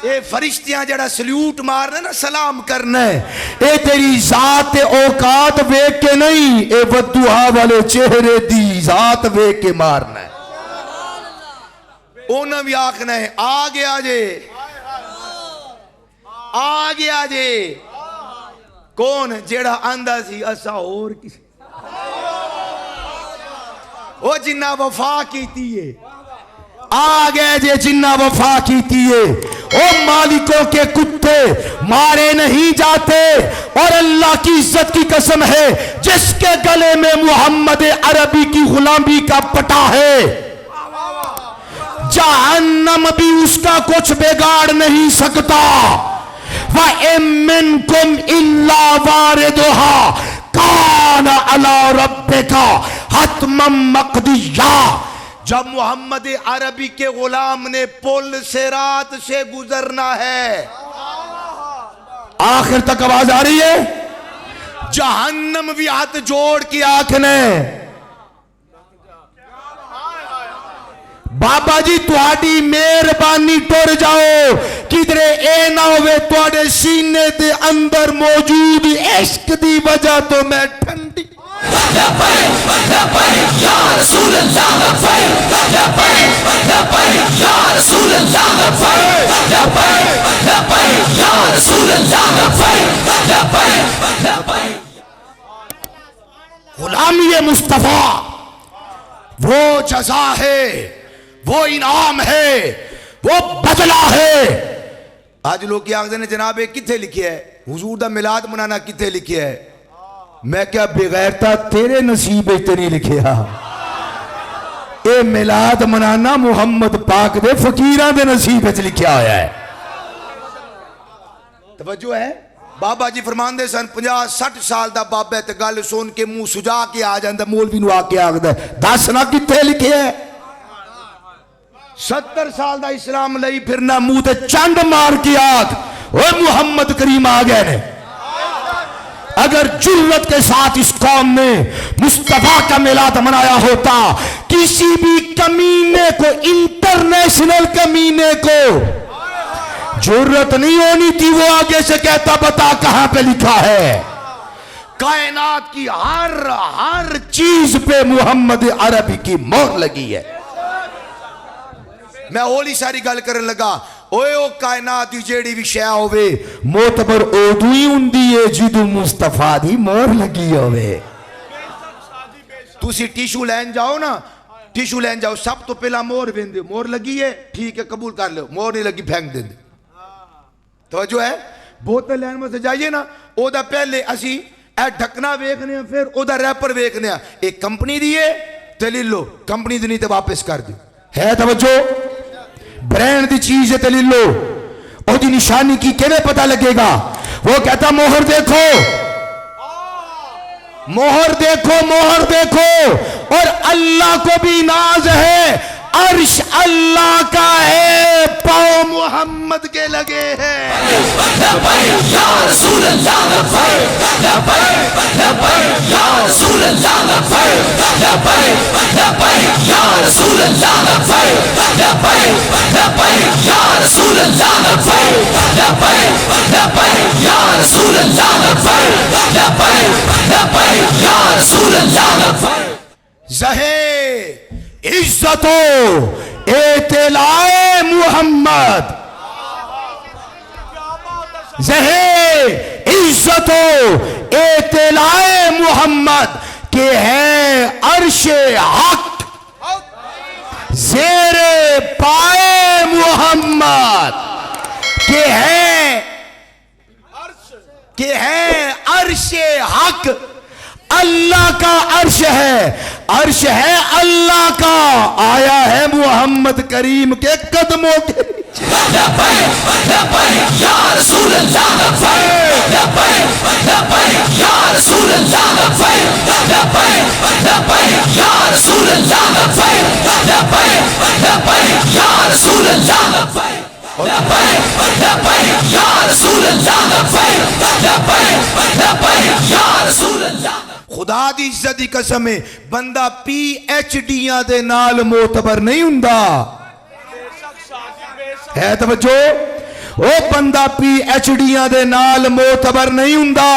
اے فرشتیاں جڑا سلیوٹ مارنا نا سلام کرنا ہے اے تیری ذات اوقات ویک کے نہیں اے ودوہا والے چہرے دی ذات ویک کے مارنا ہے. انہوں بھی آکھنا ہے آگے آجے آگے آجے. کون جیڑا آندہ سی اسا اور کسی وہ جنہ وفا کیتی ہے آگے جے جنہ وفا کیتی ہے. او مالکوں کے کتے مارے نہیں جاتے اور اللہ کی عزت کی قسم ہے جس کے گلے میں محمد عربی کی غلامی کا پٹا ہے جہنم بھی اس کا کچھ بگاڑ نہیں سکتا. وَإِن مِّنكُمْ إِلَّا وَارِدُهَا كَانَ عَلَىٰ رَبِّكَ حَتْمًا مَّقْضِيًّا. جب محمد عربی کے غلام نے پل صراط سے گزرنا ہے آخر تک آواز آ رہی ہے جہنم بھی ہاتھ جوڑ کے آکھنے بابا جی تہاڈی مہربانی ٹر جاؤ کدھر اے نہ ہوئے تہاڈے سینے دے اندر موجود عشق دی وجہ تو میں ٹھنڈی لبیک لبیک یا رسول اللہ لبیک لبیک لبیک یا رسول اللہ لبیک لبیک لبیک یا رسول اللہ لبیک لبیک لبیک غلامی مصطفیٰ وہ جزا ہے وہ انعام ہے وہ بدلہ ہے آج لوگ کیا آگے نے جناب کتھے لکھے ہے حضور دا میلاد منانا کتھے لکھے ہے میں کیا بغیرتا تیرے نصیب تے نہیں لکھے ہاں اے میلاد منانا محمد پاک دے فقیران دے نصیب تے لکھیا ہویا ہے توجہ ہے بابا جی فرمان دے سن 50-60 سال دا بابا تے گل سن کے منہ سجا کے آ جاندا مولوی نو آ کے آکھدا دس نہ کتھے لکھے ہے 70 سال دا اسلام لئی پھرنا منہ تے چنڈ مار کے آکھ اوے محمد کریم آ گئے نے اگر جرت کے ساتھ اس قوم نے مصطفیٰ کا میلاد منایا ہوتا کسی بھی کمینے کو انٹرنیشنل کمینے کو جرت نہیں ہونی تھی وہ آگے سے کہتا بتا کہاں پہ لکھا ہے کائنات کی ہر چیز پہ محمد عربی کی مہر لگی ہے میں اولی ساری گل کرن لگا اوے او کائنات دی جیڑی بھی شے ہوے معتبر اودو ہی ہوندی ہے جدوں مصطفیٰ دی مہر لگی ہوے تسی ٹیشو لین جاؤ نا ٹیشو لین جاؤ سب تو پہلا مہر ویندے مہر لگی ہے ٹھیک ہے قبول کر لو مہر نہیں لگی پھینک دے توجہ ہے بوتل لین میں سے جائیے نا او دا پہلے اسی اے ڈھکنا ویکھنے ہیں پھر او دا ریپر ویکھنے ہیں ایک کمپنی دیئے تے لے لو کمپنی دی نہیں تے واپس کر دیو ہے توجہ برینڈ دی چیز ہے تے لے لو او دی نشانی کی کیویں پتہ لگے گا وہ کہتا مہر دیکھو مہر دیکھو مہر دیکھو اور اللہ کو بھی ناز ہے عرش اللہ کا ہے پاؤں محمد کے لگے ہیں لبیک یا رسول اللہ لبیک لبیک لبیک یا رسول اللہ لبیک لبیک لبیک یا رسول اللہ لبیک لبیک لبیک یا رسول اللہ لبیک لبیک لبیک یا رسول اللہ لبیک لبیک لبیک یا رسول اللہ لبیک زہے عزت و اطلاع محمد زہے عزت و اطلاع محمد کہ ہے عرش حق زیر پائے محمد کہ ہے عرش حق اللہ کا عرش ہے اللہ کا آیا ہے محمد کریم کے قدموں کے لبیک لبیک یا رسول اللہ لبیک لبیک لبیک یا رسول اللہ لبیک لبیک لبیک یا رسول اللہ لبیک لبیک لبیک یا رسول اللہ لبیک لبیک لبیک یا رسول اللہ لبیک لبیک لبیک یا رسول اللہ خدا دی عزت دی قسم ہے بندہ پی ایچ ڈیاں دے نال معتبر نہیں ہوندا ہے توجہ او بندہ پی ایچ ڈیاں دے نال معتبر نہیں ہوندا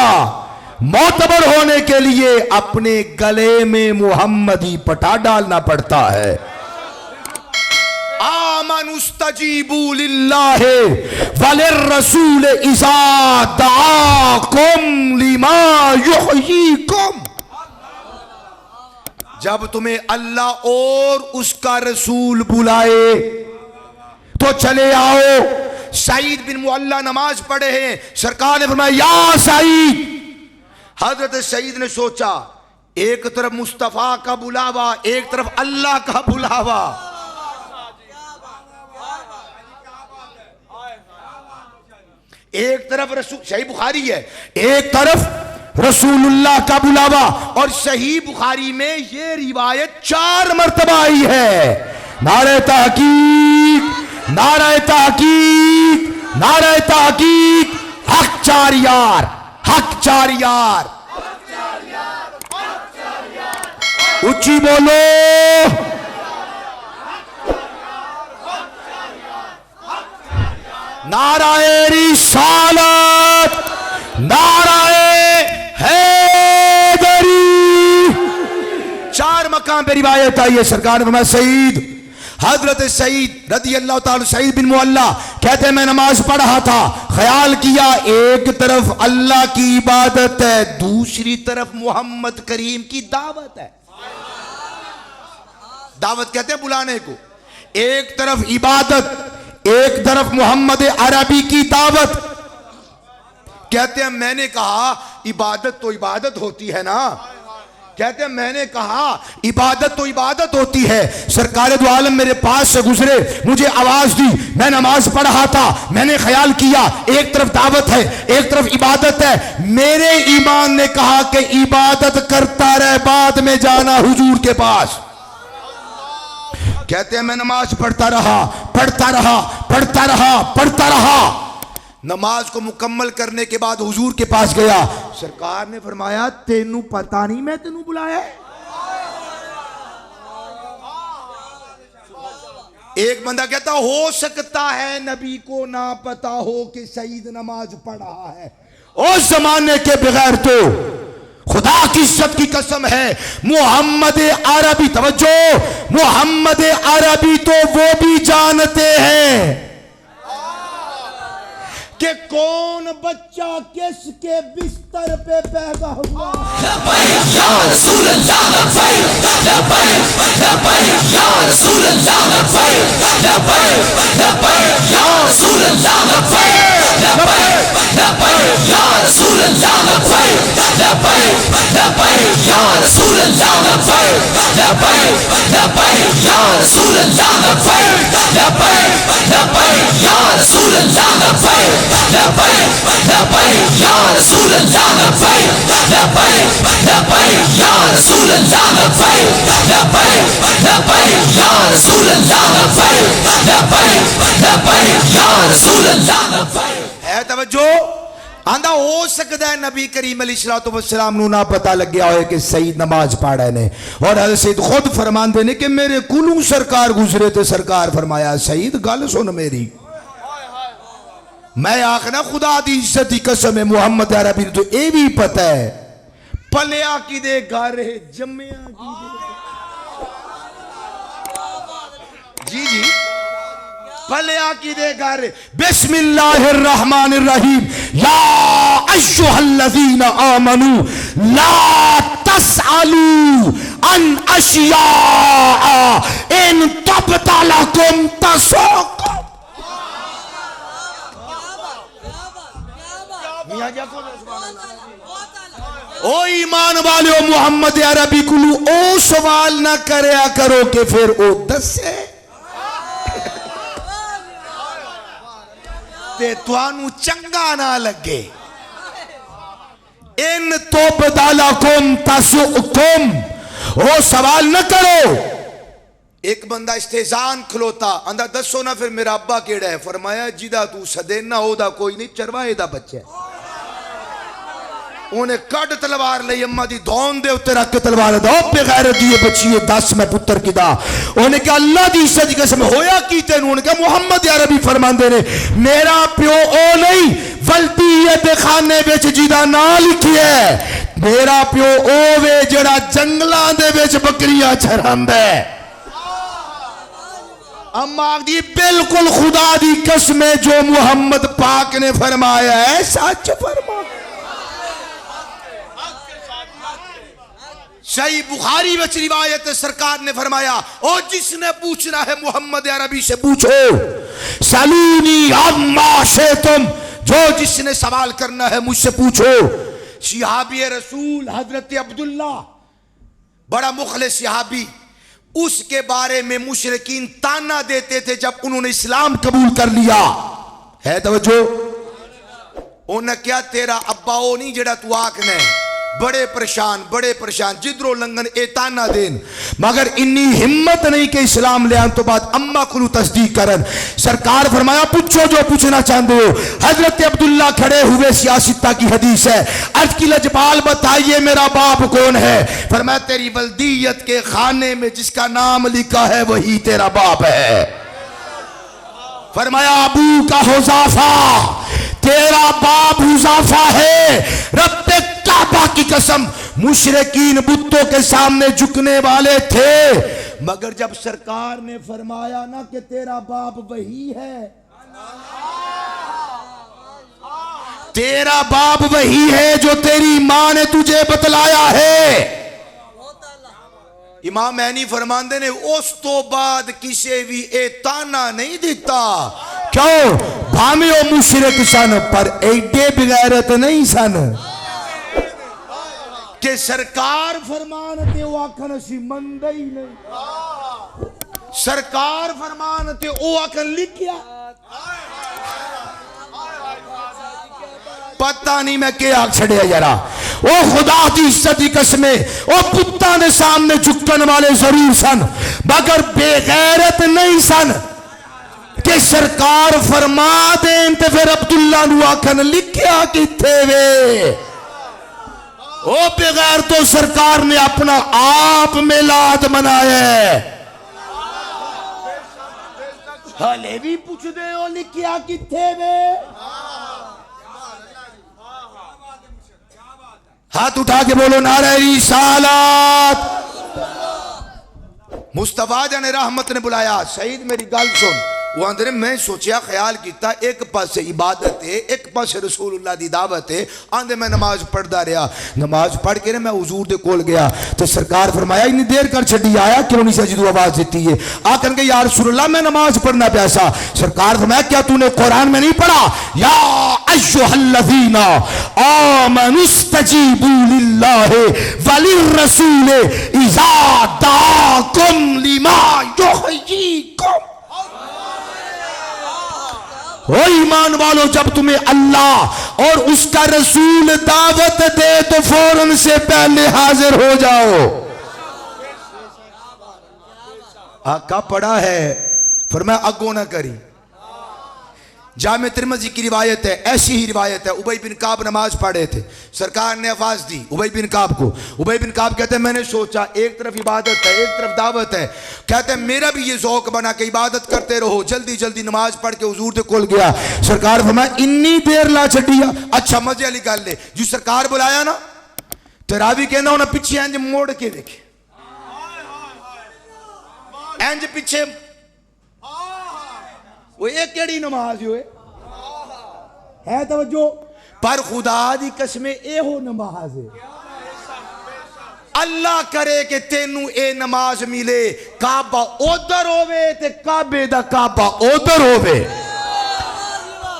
معتبر ہونے کے لیے اپنے گلے میں محمدی پٹا ڈالنا پڑتا ہے آمن استجیبوا للہ وللرسول اذا دعاکم لما یحییکم جب تمہیں اللہ اور اس کا رسول بلائے تو چلے آؤ سعید بن معلہ نماز پڑھے ہیں سرکار نے فرمایا یا سعید حضرت سعید نے سوچا ایک طرف مصطفیٰ کا بلاوا ایک طرف اللہ کا بلاوا ایک طرف رسول صحیح بخاری ہے ایک طرف رسول اللہ کا بلاوا اور صحیح بخاری میں یہ روایت 4 مرتبہ آئی ہے نعرہ تحقیق نعرہ تحقیق نعرہ تحقیق حق 4 یار حق 4 یار اچھی بولو. نعرہ رسالت، نعرہ حیدری. چار مقام پہ روایت آئی ہے. سرکار نے فرمایا سعید، حضرت سعید رضی اللہ تعالی، سعید بن معلہ کہتے ہیں میں نماز پڑھ رہا تھا، خیال کیا ایک طرف اللہ کی عبادت ہے، دوسری طرف محمد کریم کی دعوت ہے. دعوت کہتے ہیں بلانے کو. ایک طرف عبادت، ایک طرف محمد عربی کی دعوت. کہتے ہیں میں نے کہا عبادت تو عبادت ہوتی ہے نا. کہتے ہیں میں نے کہا عبادت تو عبادت ہوتی ہے. سرکار دو عالم میرے پاس سے گزرے، مجھے آواز دی، میں نماز پڑھ رہا تھا، میں نے خیال کیا ایک طرف دعوت ہے، ایک طرف عبادت ہے. میرے ایمان نے کہا کہ عبادت کرتا رہ، بعد میں جانا حضور کے پاس. کہتے ہیں میں نماز پڑھتا رہا، پڑھتا رہا، پڑھتا رہا، پڑھتا رہا. نماز کو مکمل کرنے کے بعد حضور کے پاس گیا. سرکار نے فرمایا تینوں پتہ نہیں میں تینوں بلایا ہے. ایک بندہ کہتا ہو سکتا ہے نبی کو نہ پتا ہو کہ سعید نماز پڑھ رہا ہے. اس زمانے کے بغیر تو خدا کی عزت کی قسم ہے محمد عربی، توجہ، محمد عربی تو وہ بھی جانتے ہیں کہ کون بچہ کس کے بستر پہ پیدا ہوا. لبیک یا رسول اللہ، لبیک لبیک لبیک یا رسول اللہ، لبیک لبیک لبیک یا رسول اللہ، لبیک لبیک لبیک یا رسول اللہ، لبیک لبیک لبیک یا رسول اللہ، لبیک لبیک لبیک یا رسول اللہ، لبیک لبیک لبیک یا رسول اللہ، لبیک لبیک لبیک یا رسول اللہ، لبیک لبیک لبیک یا رسول اللہ، لبیک لبیک لبیک یا رسول اللہ، لبیک لبیک لبیک یا رسول اللہ، لبیک. ہے توجہ. آندھا ہو سکتا ہے نبی کریم علیہ السلام نو نہ پتا لگ گیا ہوئے کہ سعید نماز پڑھ رہے نے، اور حضرت سعید خود فرمان دینے کہ میرے کلوں سرکار گزرے تھے. سرکار فرمایا سعید گل سن میری، میں آخنا خدا دی عزت کی قسم ہے محمد عربی تو اے بھی پتہ ہے پلیا کی دے گارے جمعیا کی دے. جی جی پلیا کی دے گارے. بسم اللہ الرحمن الرحیم. یا ایھا الذین آمنوا لا تسألوا عن اشیاء ان تبد لکم تسؤکم. او ایمان والے محمد عربی کلو او سوال نہ کریا کرو کہ پھر او دسے تے توانو چنگا نہ لگے. ان تبد لکم تسؤکم، او سوال نہ کرو. ایک بندہ استہزان کھلوتا اندھا دسو نا پھر میرا ابا کیڑا ہے. فرمایا جیدہ تو سدینا ہو دا کوئی نہیں، چروائے دا بچہ ہے. انہیں کڑ تلوار لئی اممہ دی دون دے اتر رکھ کے تلوار دا بے غیرت دیئے بچیے 10 میں پتر کی دا. انہیں کہا اللہ دی عزت کی قسم ہویا کیتے ہیں. انہیں کہا محمد عربی فرمان دے رہے میرا پیو او نہیں ولدی یہ بے خانے بیچ جیدہ نہ لکھی ہے. میرا پیو او وے جڑا جنگلان دے بیچ بکریاں چھرند ہے. اما دی بالکل خدا دی قسم ہے جو محمد پاک نے فرمایا ہے سچ فرمایا. صحیح بخاری میں روایت سرکار نے فرمایا او جس نے پوچھنا ہے محمد عربی سے پوچھو. سلونی عما شئتم، جو جس نے سوال کرنا ہے مجھ سے پوچھو. صحابی رسول حضرت عبداللہ بڑا مخلص صحابی، اس کے بارے میں مشرکین تانا دیتے تھے جب انہوں نے اسلام قبول کر لیا. ہے توجہ. انہوں نے کیا تیرا ابا او نہیں جڑا تو آکھنے بڑے پریشان جدرو لنگن ایتانا دین مگر انی ہمت نہیں کہ اسلام لے آن تو بعد اما کلو تصدیق کرن. سرکار فرمایا پوچھو جو پوچھنا چاہتے ہو. حضرت عبداللہ کھڑے ہوئے سیاستہ کی حدیث ہے. عرض کی لجبال بتائیے میرا باپ کون ہے؟ فرمایا تیری ولدیت کے خانے میں جس کا نام لکھا ہے وہی تیرا باپ ہے. فرمایا ابو کا حذافہ، تیرا باپ حذافہ ہے. رب کعبہ کی قسم مشرکین بتوں کے سامنے جھکنے والے تھے مگر جب سرکار نے فرمایا نا کہ تیرا باپ وہی ہے، تیرا باپ وہی ہے جو تیری ماں نے تجھے بتلایا ہے. امام مینی فرماندے نے اس تو بعد کسی بھی ایتانا نہیں دیتا. کیوں؟ بھامے و مشرک سن پر ایڈے بغیرت نہیں سن کہ سرکار فرمانتے او آکھن اسی مندہ ہی نہیں. سرکار فرمانتے او آکھن لکھیا پتہ نہیں میں کیا آکھ چھڑے یارا. او خدا دی عزت کی قسمیں او پتہ دے سامنے جھکن والے ضرور سن مگر بے غیرت نہیں سن کہ سرکار فرما دیں تے پھر عبداللہ نو آکھن لکھیا کتھے وے. او بغیر تو سرکار نے اپنا آپ میلاد منایا ہے. ہلے بھی پوچھ دے ہو لکھیا کتھے وے. ہاتھ اٹھا کے بولو نعرہ رسالت. مصطفیٰ جان رحمت نے بلایا. سعید میری گل سن. وہ اندر میں سوچیا خیال کیتا ایک پاس عبادت ہے ایک پاس رسول اللہ دی دعوت ہے. آندھے میں نماز پڑھدا رہا. نماز پڑھ کے میں حضور دے کول گیا تو سرکار فرمایا اتنی دیر کر چھڈی آیا کیوں نہیں سجدو آواز دیتی ہے. آکن کہ یا رسول اللہ میں نماز پڑھنا پیاسا. سرکار فرمایا کیا تو نے قرآن میں نہیں پڑھا یا ایھا الذین آمنوا استجیبوا للہ وللرسول اذا دعاکم لما یحییکم. او ایمان والو جب تمہیں اللہ اور اس کا رسول دعوت دے تو فوراً سے پہلے حاضر ہو جاؤ. آقا پڑھا ہے فرمایا اگو نہ کری. جامع ترمذی کی روایت ہے ایسی ہی روایت ہے. ابی بن کعب نماز پڑھے تھے سرکار نے آواز دی ابی بن کعب کو. ابی بن کعب کہتے ہیں میں نے سوچا ایک طرف عبادت ہے ایک طرف دعوت ہے. کہتے ہیں میرا بھی یہ ذوق بنا کہ عبادت کرتے رہو. جلدی جلدی نماز پڑھ کے حضور دے کول گیا. سرکار فرمایا انی دیر لا چھڈیا. اچھا مزے والی گل ہے جو سرکار بلایا نا تراوی کہنا انہیں پیچھے انج موڑ کے دیکھے انج پیچھے. وہ ایک کیڑی نماز ہوئے ہے توجہ پر خدا دی قسمیں اے ہو نماز ہے. اللہ کرے کہ تینوں اے نماز ملے کعبہ ادھر ہوئے تے کعبے دا کعبہ ادھر ہوئے.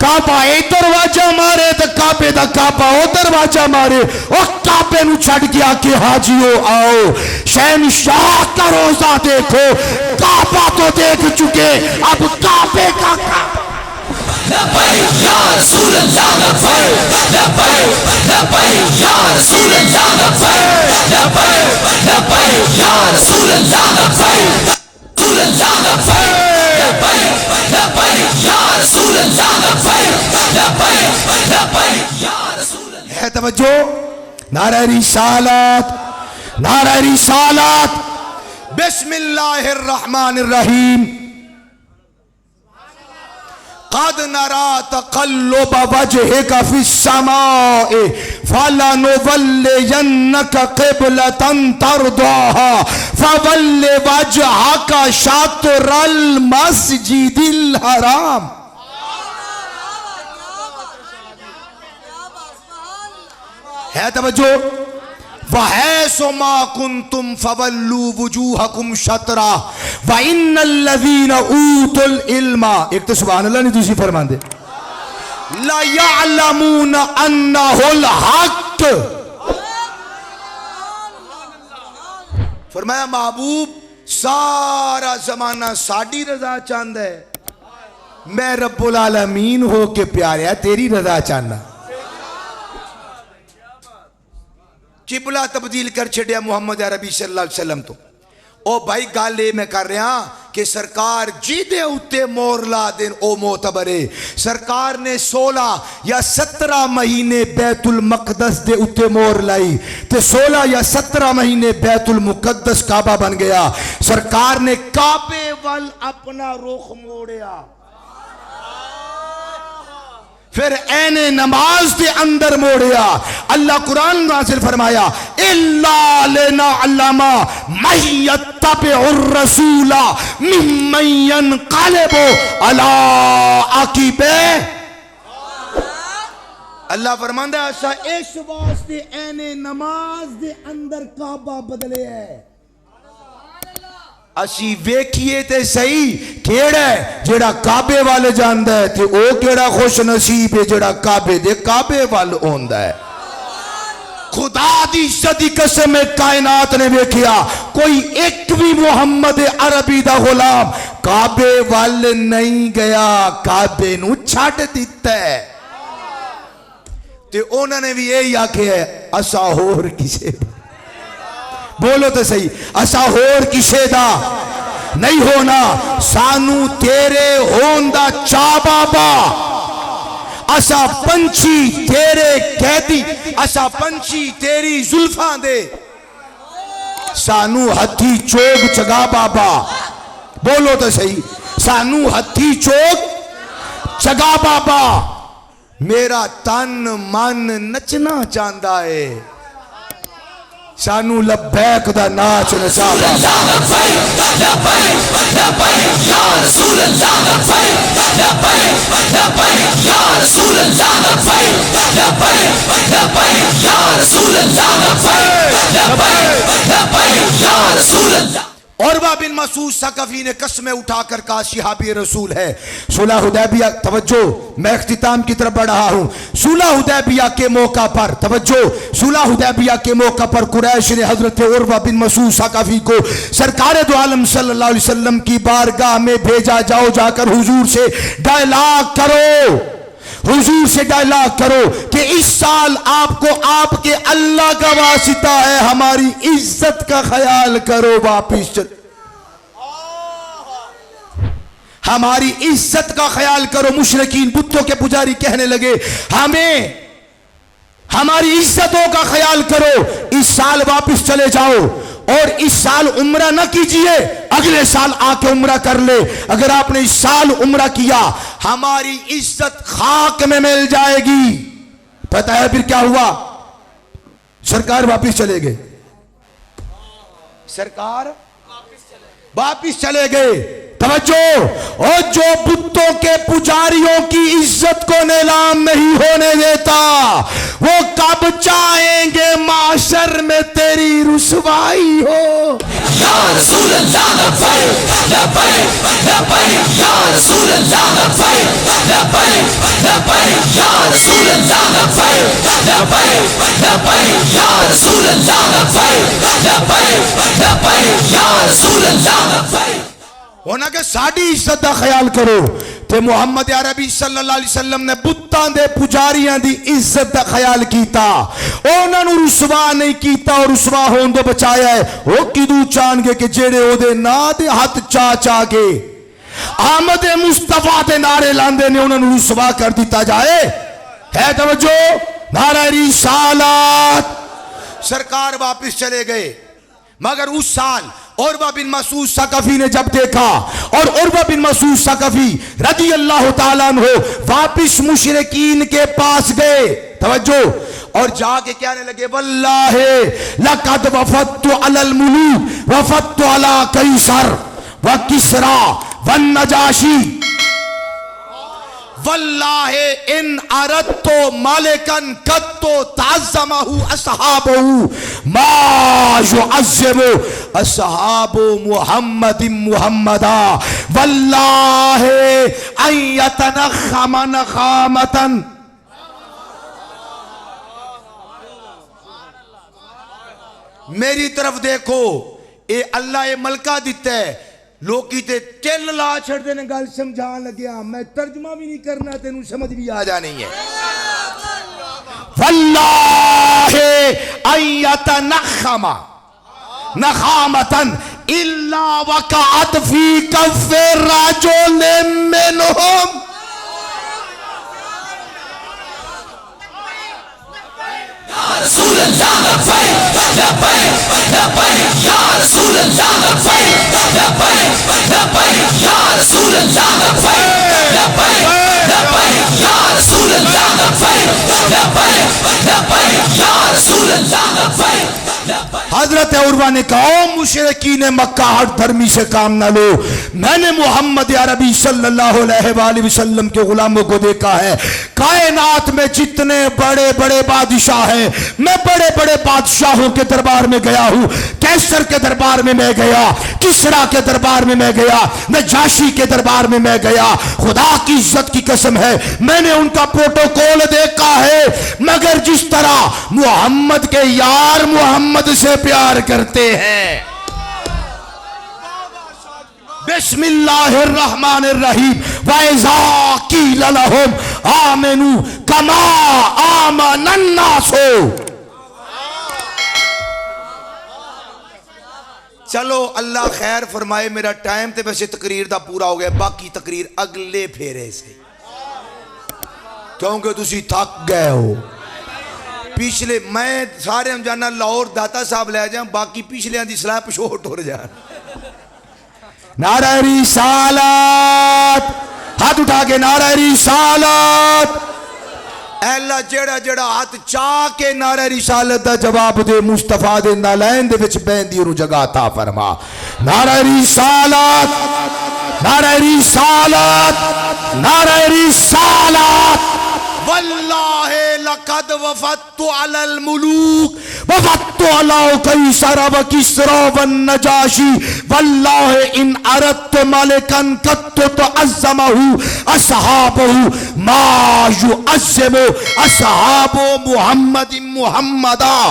کعبہ ادھر واجہ مارے تے کعبے دا کعبہ ادھر واجہ مارے. اور کعبے نو چھڑ گیا کہ حاجیو آؤ شہنشاہ کا روزہ دیکھو. کعبہ تو دیکھ چکے اب کعبے کا کعبہ. لبیک یا رسول اللہ لبیک لبیک لبیک یا رسول اللہ لبیک لبیک لبیک یا رسول اللہ لبیک رسول اللہ لبیک لبیک یا رسول اللہ لبیک لبیک لبیک یا رسول اللہ. ہے توجہ نعرہ رسالت نعرہ رسالت. بسم اللہ الرحمن الرحیم. قد نرى تقلب وجهك في السماء فلنولينك قبلة ترضاها فول وجهك شطر المسجد الحرام. ہے توجہ وَحَيْثُ مَا كُنْتُمْ فَوَلُّوا وُجُوهَكُمْ شَطْرَهُ وَإِنَّ الَّذِينَ أُوتُوا الْعِلْمَ. ایک تو سبحان اللہ نہیں دوسری فرمان دے لَيَعْلَمُونَ أَنَّهُ الْحَقِّ. فرمایا محبوب سارا زمانہ ساڑی رضا چاند ہے. میں رب العالمین ہو کے پیاریا تیری رضا چاندہ. قبلہ تبدیل کر چھڑیا محمد عربی صلی اللہ علیہ وسلم تو او بھائی گالے میں کر رہا کہ سرکار جی دے اتے مور لا دین او معتبرے سرکار نے 16 یا 17 مہینے بیت المقدس دے اتے مور لائی تے 16 یا 17 مہینے بیت المقدس کعبہ بن گیا سرکار نے کعبے وال اپنا رخ موڑیا پھر این نماز دے اندر موڑیا اللہ قرآن نازل فرمایا اِلَّا لِنَعْلَمَ مَن يَتَّبِعُ الرَّسُولَ مِمَّن يَنْقَلِبُ عَلَىٰ عَقِبَیہِ اللہ فرماندہ ہے ایسا اس واسطے این نماز دے اندر کعبہ بدلے ہے اسی ویکھیے تے صحیح کیڑا ہے جیڑا کعبے والے جاندہ ہے تے او کیڑا خوش نصیب ہے جیڑا کعبے دے کعبے والے ہوندہ ہے خدا دی صدی قسم کائنات نے ویکھیا کوئی ایک بھی محمد عربی دا غلام کعبے والے نہیں گیا کعبے نو چھاٹ دیتا ہے تے انہوں نے بھی یہی آکھے ہے اسا ہور کسے بولو تو صحیح اسا ہور کسے دا نہیں ہونا سانو تیرے ہوندہ چا بابا اسا پنچھی تیرے قیدی اسا پنچھی تیری زلفاں دے سانو ہتھی چوگ چگا بابا بولو تو صحیح سانو ہتھی چوگ چگا بابا میرا تن من نچنا چاندہ ہے سانو لبیک دا ناچ نصابہ یا رسول اللہ یا رسول اللہ یا رسول اللہ عروہ بن مسعود ثقفی نے قسمیں اٹھا کر کہا صحابی رسول ہے صلح حدیبیہ توجہ میں اختتام کی طرف بڑھ رہا ہوں صلح حدیبیہ کے موقع پر توجہ صلح حدیبیہ کے موقع پر قریش نے حضرت عروہ بن مسعود ثقفی کو سرکار دو عالم صلی اللہ علیہ وسلم کی بارگاہ میں بھیجا جاؤ جا کر حضور سے ڈائلاگ کرو حضور سے ڈائلاگ کرو کہ اس سال آپ کو آپ کے اللہ کا واسطہ ہے ہماری عزت کا خیال کرو واپس چل ہماری عزت کا خیال کرو مشرکین بتوں کے پجاری کہنے لگے ہمیں ہماری عزتوں کا خیال کرو اس سال واپس چلے جاؤ اور اس سال عمرہ نہ کیجئے اگلے سال آ کے عمرہ کر لے اگر آپ نے اس سال عمرہ کیا ہماری عزت خاک میں مل جائے گی پتہ ہے پھر کیا ہوا سرکار واپس چلے گئے سرکار واپس چلے گئے توجہ اور جو بتوں کے پجاریوں کی عزت کو نیلام نہیں ہونے دیتا وہ کب چاہیں گے معاشر میں تیری رسوائی ہو یا رسول اللہ یا رسول اللہ یا رسول اللہ یا رسول اللہ ہونا کہ ساڑی عزت دا خیال کرو تے محمد عربی صلی اللہ علیہ وسلم نے بتان دے پجاریاں دی عزت دا خیال کیتا انہوں نے رسوا نہیں کیتا اور رسوا ہون دو بچایا ہے وہ کدو چان گے کہ جیڑے ہو دے نا دے ہاتھ چا کے آمد مصطفیٰ دے نعرے لاندے نے انہوں نے رسوا کر دیتا جائے ہے توجہ نعرہ رسالات سرکار واپس چلے گئے مگر اس سال عروہ بن مسعود ثقفی نے جب دیکھا اور عروہ بن مسعود ثقفی رضی اللہ تعالیٰ عنہ واپس مشرکین کے پاس گئے توجہ اور جا کے کہنے لگے واللہ لقد وفدت علی الملوک وفدت علی قیصر وکسرا والنجاشی واللہ ان اردتو مالکن قدتو تعظمہو اصحابہو ما یعظم اصحاب محمد محمدا واللہ ان یتنخم نخامتا میری طرف دیکھو اے اللہ اے ملکہ دیتا ہے لوکی تے تیل لا چھڑ دینے گل سمجھان لگیا میں ترجمہ بھی نہیں کرنا تینوں سمجھ بھی آ جانی ہے واللہ ان یتنخم نخامتن الا وقعت فی کف رجل منہم. رسول اللہ لبیک لبیک لبیک یا رسول اللہ لبیک لبیک لبیک یا رسول اللہ لبیک لبیک لبیک یا رسول اللہ لبیک لبیک لبیک یا رسول اللہ لبیک. حضرت عروہ نے کہا او مشرکین مکہ ہٹ دھرمی سے کام نہ لو، میں نے محمد عربی صلی اللہ علیہ وآلہ وسلم کے غلاموں کو دیکھا ہے، کائنات میں جتنے بڑے بڑے بادشاہ ہیں میں بڑے بڑے بادشاہوں کے دربار میں گیا ہوں، کیسر کے دربار میں میں گیا، کسرا کے دربار میں میں گیا، نجاشی کے دربار میں میں گیا، خدا کی عزت کی قسم ہے میں نے ان کا پروٹوکول دیکھا ہے، مگر جس طرح محمد کے یار محمد سے پیار کرتے ہیں. بسم اللہ الرحمن الرحیم وَإِذَا قِيلَ لَهُمْ آمِنُوا كَمَا آمَنَ النَّاسُ. چلو اللہ خیر فرمائے، میرا ٹائم تے ویسے تقریر دا پورا ہو گیا، باقی تقریر اگلے پھیرے سے، کیونکہ تسی تھک گئے ہو. پچھلے میں سارے ہم جانا لاہور داتا صاحب لے جائیں، باقی پچھلے ہاں دی صلاح پشوٹ ہو جائیں. نعرہ رسالت، ہاتھ اٹھا کے نعرہ رسالت. اے اللہ جڑا جڑا ہاتھ چاہ کے نعرہ رسالت دا جواب دے مصطفیٰ دے نالین دے وچ بیندی انہوں جگہ عطا فرما. نعرہ رسالت، نعرہ رسالت، نعرہ رسالت. واللہ لقد وفدت علی الملوک وفدت علی قیصر و کسرا والنجاشی واللہ ان اردت ملکا قد تعظمہ اصحابہ ما یعظم اصحاب محمد محمدا.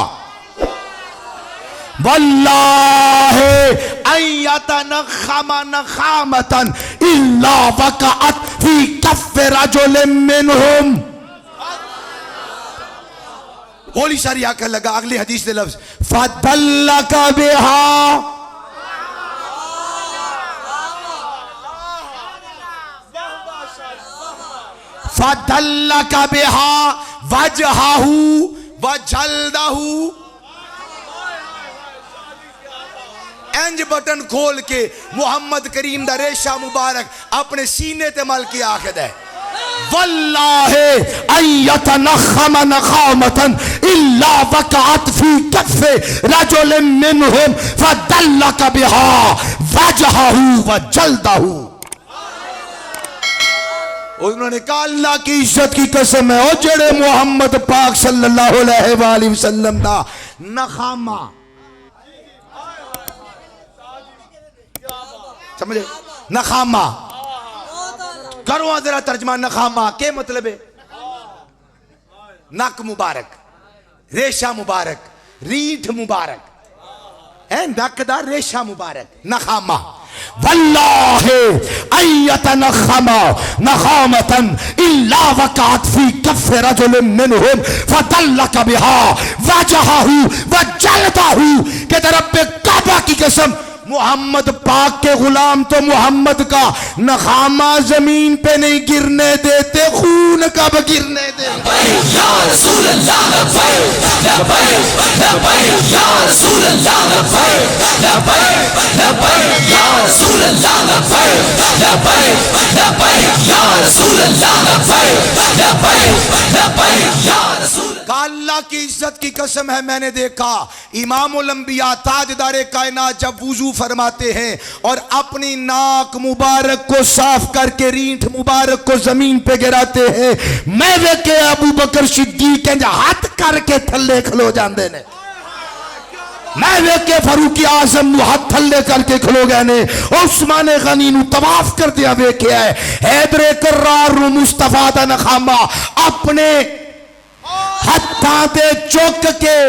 واللہ ان یتنخم نخامتا الا وقعت فی کف رجل منہم. بولی ساری آکر لگا اگلی حدیث دے لفظ فَدَلَّكَ بِهَا فَدَلَّكَ بِهَا وَجْهَهُ وَجَلْدَهُ. انج بٹن کھول کے محمد کریم دا ریشہ مبارک اپنے سینے تے مل کے آخد ہے واللہ ان یتنخم نخامتا الا وقعت فی کف رجل منہم فدلک بها وجہہ وجلدہ. انہوں نے کہا اللہ کی عزت کی قسم ہے او جڑے محمد پاک صلی اللہ علیہ وآلہ وسلم دا نخامہ سمجھے، نخامہ کرو ذرا ترجمہ. نخامہ کیا مطلب ہے؟ نک مبارک، ریشہ مبارک، ریٹھ مبارک، نک دا ریشہ مبارک، نخامہ. واللہ ان یتنخم نخامتا الا وقعت فی کف رجل منہم فدلک بها وجہہ وجلدہ. کہ رب کعبہ کی قسم محمد پاک کے غلام تو محمد کا نخامہ زمین پہ نہیں گرنے دیتے، خون کب گرنے دیتے. یا رسول اللہ لبیک لبیک لبیک یا رسول اللہ لبیک لبیک لبیک یا رسول اللہ لبیک لبیک لبیک یا رسول اللہ لبیک لبیک لبیک یا رسول. کہ اللہ کی عزت کی قسم ہے میں نے دیکھا امام الانبیاء تاجدار کائنات جب وضو فرماتے ہیں اور اپنی ناک مبارک کو صاف کر کے رینٹھ مبارک کو زمین پہ گراتے ہیں، میں دیکھے ابو بکر صدیق ہاتھ کر کے تھلے کھلو جاندے نے، میں دیکھے فاروق اعظم نو ہاتھ تھلے کر کے کھلو گئے نے، عثمان غنی نو طواف کر دیا دیکھے ہے، حیدر کرار نو مصطفیٰ دا نخامہ اپنے ہتھاں تے چک کے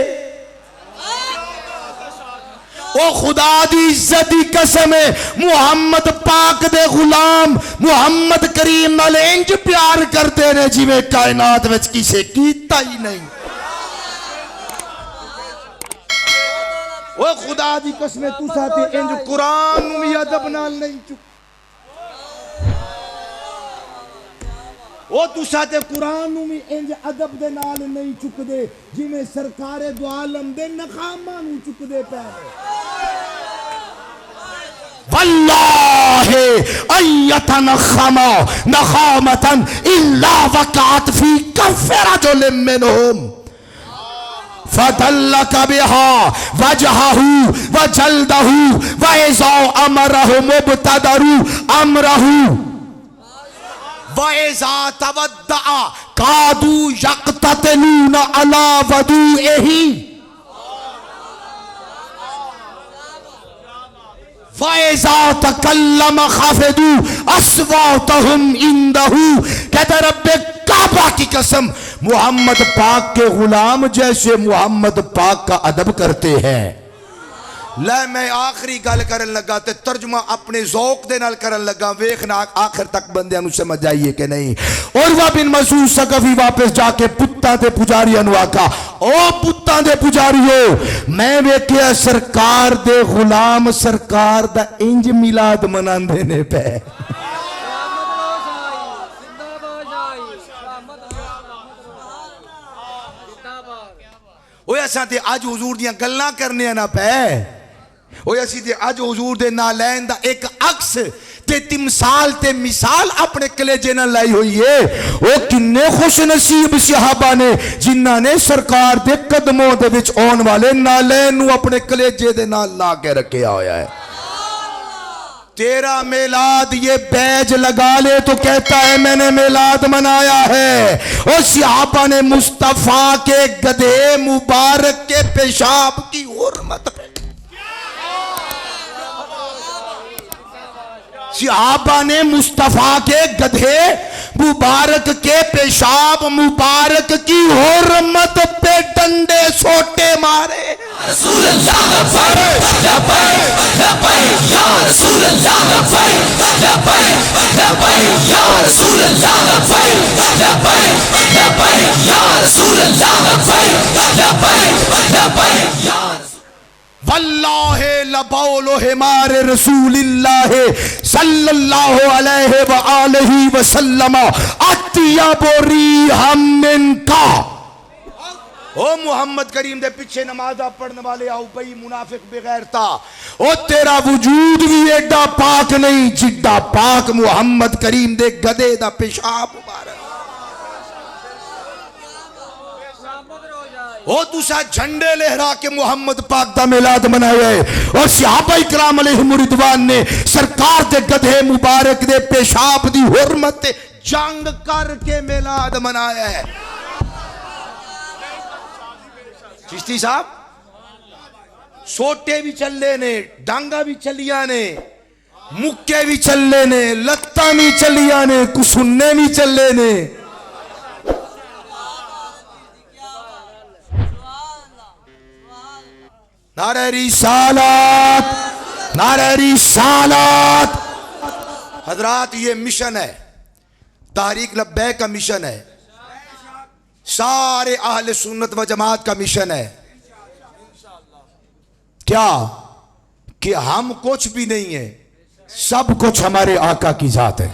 او خدا دی عزت دی قسم ہے محمد پاک دے غلام محمد کریم نال انج پیار کرتے نے جی میں کائنات وچ کسے کیتا ہی نہیں. او خدا دی قسم تسا تے انج قرآن نو بھی ادب نال نہیں چک او تسا تے قرآن نو بھی انج ادب دے نال نہیں چک دے جی میں سرکار دو عالم دے نخامہ نو چک دے پہ واللہ ایتنخما نخامتا الا وقعت فی کف رجل منہم فدلک بها وجہہ وجلدہ وَإِذَا أَمَرَهُ مُبْتَدَرُ أَمْرَهُ وَإِذَا تَوَدَّعَ قَادُوا يَقْتَتِلُونَ عَلَى وَضُوئِهِ وَإِذَا تَكَلَّمَ خَفِضُوا أَصْوَاتَهُمْ عِندَهُ کہتے رب کعبہ کی قسم محمد پاک کے غلام جیسے محمد پاک کا ادب کرتے ہیں لے میں آخری گل کرن لگا تے ترجمہ اپنے ذوق دے نال کرن لگا ویکھنا آخر تک بندیاں نو سمجھ آئیے کہ نہیں عروہ بن مسعود ثقفی واپس جا کے پتاں دے پجاریاں نو آکھا او پتاں دے پجاریو میں ویکھیا سرکار دے غلام سرکار دا انج میلاد مناندے نے پہ اوہ ایسا تے آج حضور دیاں گلنا کرنے ہیں نا پہ اوہ ایسی تے آج حضور دے نالین دا ایک عکس تے تمثال تے مثال اپنے کلیجے نہ لائی ہوئی ہے وہ کنے خوش نصیب صحابہ نے جنہ نے سرکار دے قدموں دے وچ آن والے نالین نو اپنے کلیجے دے نال لا کے رکھے آیا ہے تیرا میلاد یہ بیج لگا لے تو کہتا ہے میں نے میلاد منایا ہے اور صحابہ نے مصطفیٰ کے گدھے مبارک کے پیشاب کی حرمت صحابہ نے مصطفیٰ کے گدھے مبارک کے پیشاب مبارک کی حرمت پہ ڈنڈے سوٹے مارے رسول اللہ لبیک لبیک لبیک یا رسول اللہ لبیک لبیک لبیک یا رسول اللہ لبیک لبیک لبیک یا رسول اللہ لبیک لبیک لبیک یا واللہ لبول حمار رسول اللہ صلی اللہ علیہ وآلہ وسلم اطیب ریحا منکا او محمد کریم دے پیچھے نمازہ پڑھنے والے آؤ بھئی منافق بغیر تا او تیرا وجود بھی ایڈا پاک نہیں جڈا پاک محمد کریم دے گدے دا پیشاب مبارک او تسا جھنڈے لہرا کے محمد پاک دا میلاد منایا ہے اور صحابہ اکرام علیہم رضوان نے سرکار دے گدھے مبارک دے پیشاب دی حرمت جنگ کر کے میلاد منایا ہے چشتی صاحب سوٹے بھی چلے نے ڈانگا بھی چلیا نے مکے بھی چلے نے لتاں بھی چلیا نے کسنے بھی چلے نے نعرہ رسالت نعرہ رسالت حضرات یہ مشن ہے تحریک لبیک کا مشن ہے سارے اہل سنت و جماعت کا مشن ہے کیا کہ ہم کچھ بھی نہیں ہیں سب کچھ ہمارے آقا کی ذات ہے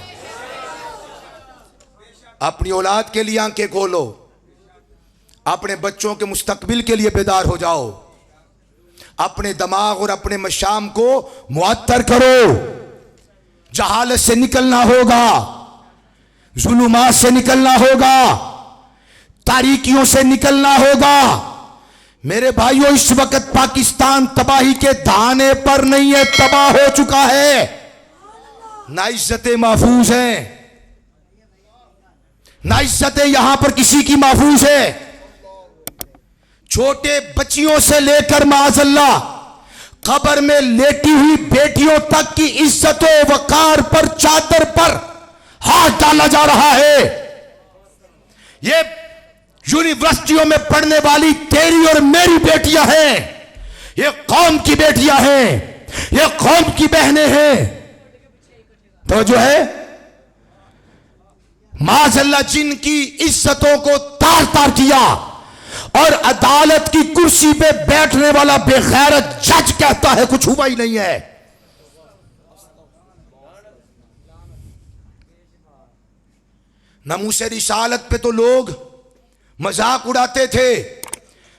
اپنی اولاد کے لیے آنکھیں کھولو اپنے بچوں کے مستقبل کے لیے بیدار ہو جاؤ اپنے دماغ اور اپنے مشام کو معطر کرو جہالت سے نکلنا ہوگا ظلمات سے نکلنا ہوگا تاریکیوں سے نکلنا ہوگا میرے بھائیوں اس وقت پاکستان تباہی کے دھانے پر نہیں ہے تباہ ہو چکا ہے نہ عزتیں محفوظ ہیں نہ عزتیں یہاں پر کسی کی محفوظ ہے چھوٹے بچیوں سے لے کر معاذ اللہ قبر میں لیٹی ہوئی بیٹیوں تک کی عزت و وقار پر چادر پر ہاتھ ڈالا جا رہا ہے یہ یونیورسٹیوں میں پڑھنے والی تیری اور میری بیٹیاں ہیں یہ قوم کی بیٹیاں ہیں یہ قوم کی بہنیں ہیں تو جو ہے معاذ اللہ جن کی عزتوں کو تار تار کیا اور عدالت کی کرسی پہ بیٹھنے والا بے غیرت جج کہتا ہے کچھ ہوا ہی نہیں ہے. ناموس رسالت پہ تو لوگ مذاق اڑاتے تھے.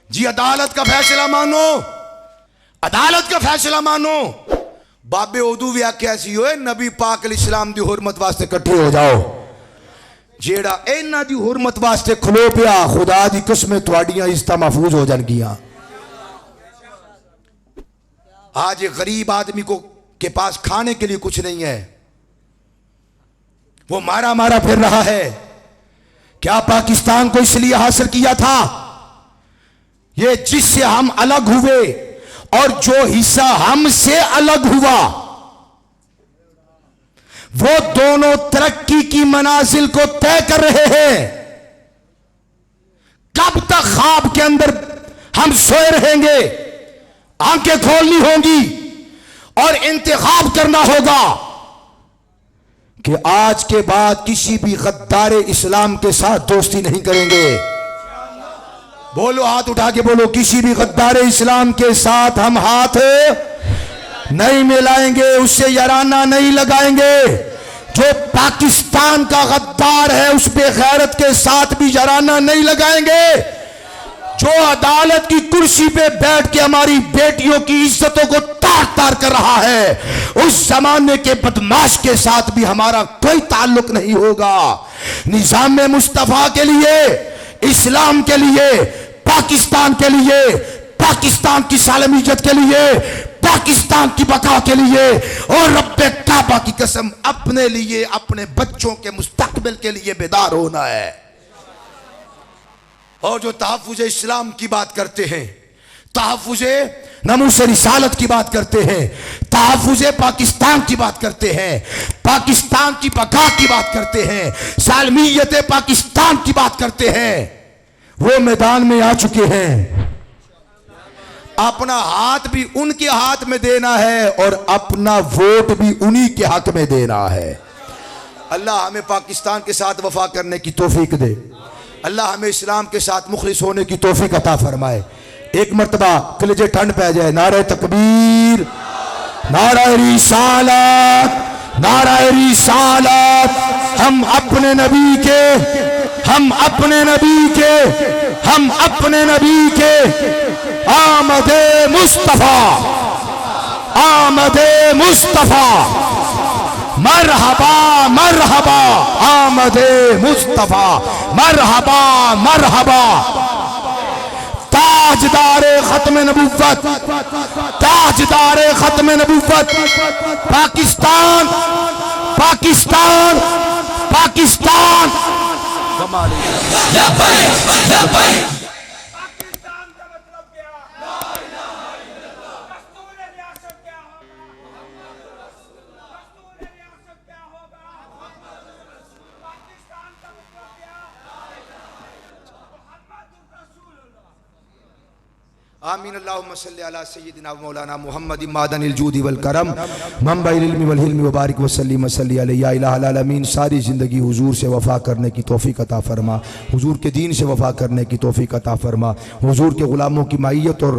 جی عدالت کا فیصلہ مانو, عدالت کا فیصلہ مانو. بابے اردو بھی آکھیا سی ہوئے نبی پاک علیہ السلام دی حرمت واسطے کٹھے ہو جاؤ. جیڑا اینا دی حرمت واسطے کھلو پیا خدا دی قسمیں تواڈیاں عزتاں محفوظ ہو جان گیاں. آج ایک غریب آدمی کو کے پاس کھانے کے لیے کچھ نہیں ہے, وہ مارا مارا پھر رہا ہے. کیا پاکستان کو اس لیے حاصل کیا تھا؟ یہ جس سے ہم الگ ہوئے اور جو حصہ ہم سے الگ ہوا وہ دونوں ترقی کی منازل کو طے کر رہے ہیں. کب تک خواب کے اندر ہم سوئے رہیں گے؟ آنکھیں کھولنی ہوں گی اور انتخاب کرنا ہوگا کہ آج کے بعد کسی بھی غدار اسلام کے ساتھ دوستی نہیں کریں گے. بولو, ہاتھ اٹھا کے بولو, کسی بھی غدار اسلام کے ساتھ ہم ہاتھ نہیں ملائیں گے, اس سے یارانہ نہیں لگائیں گے. جو پاکستان کا غدار ہے اس بے غیرت کے ساتھ بھی یارانہ نہیں لگائیں گے. جو عدالت کی کرسی پہ بیٹھ کے ہماری بیٹیوں کی عزتوں کو تار تار کر رہا ہے اس زمانے کے بدماش کے ساتھ بھی ہمارا کوئی تعلق نہیں ہوگا. نظام مصطفیٰ کے لیے, اسلام کے لیے, پاکستان کے لیے, پاکستان کی سالمیت کے لیے, پاکستان کی بقا کے لیے اور رب کعبہ کی قسم اپنے لیے, اپنے بچوں کے مستقبل کے لیے بیدار ہونا ہے. اور جو تحفظ اسلام کی بات کرتے ہیں, تحفظ ناموس رسالت کی بات کرتے ہیں, تحفظ پاکستان کی بات کرتے ہیں, پاکستان کی بقا کی بات کرتے ہیں, سالمیت پاکستان کی بات کرتے ہیں, وہ میدان میں آ چکے ہیں. اپنا ہاتھ بھی ان کے ہاتھ میں دینا ہے اور اپنا ووٹ بھی انہی کے حق میں دینا ہے. اللہ ہمیں پاکستان کے ساتھ وفا کرنے کی توفیق دے. اللہ ہمیں اسلام کے ساتھ مخلص ہونے کی توفیق عطا فرمائے. ایک مرتبہ کلیجے ٹھنڈ پہ جائے, نعرہ تکبیر, نعرہ رسالت, نعرہ رسالت. ہم اپنے نبی کے, ہم اپنے نبی کے, ہم اپنے نبی کے آمد مصطفیٰ, آمد مصطفیٰ, مرحبا مرحبا, آمد مصطفیٰ, مرحبا مرحبا. تاجدار ختم نبوت, تاجدار ختم نبوت, پاکستان, پاکستان, پاکستان. آمین. اللہم صلی علی سیدنا و مولانا محمد معدن الجود والکرم منبع العلم والحلم وبارک وسلم وصلی علیہ. یا الہ العالمین, ساری زندگی حضور سے وفا کرنے کی توفیق عطا فرما, حضور کے دین سے وفا کرنے کی توفیق عطا فرما, حضور کے غلاموں کی معیت اور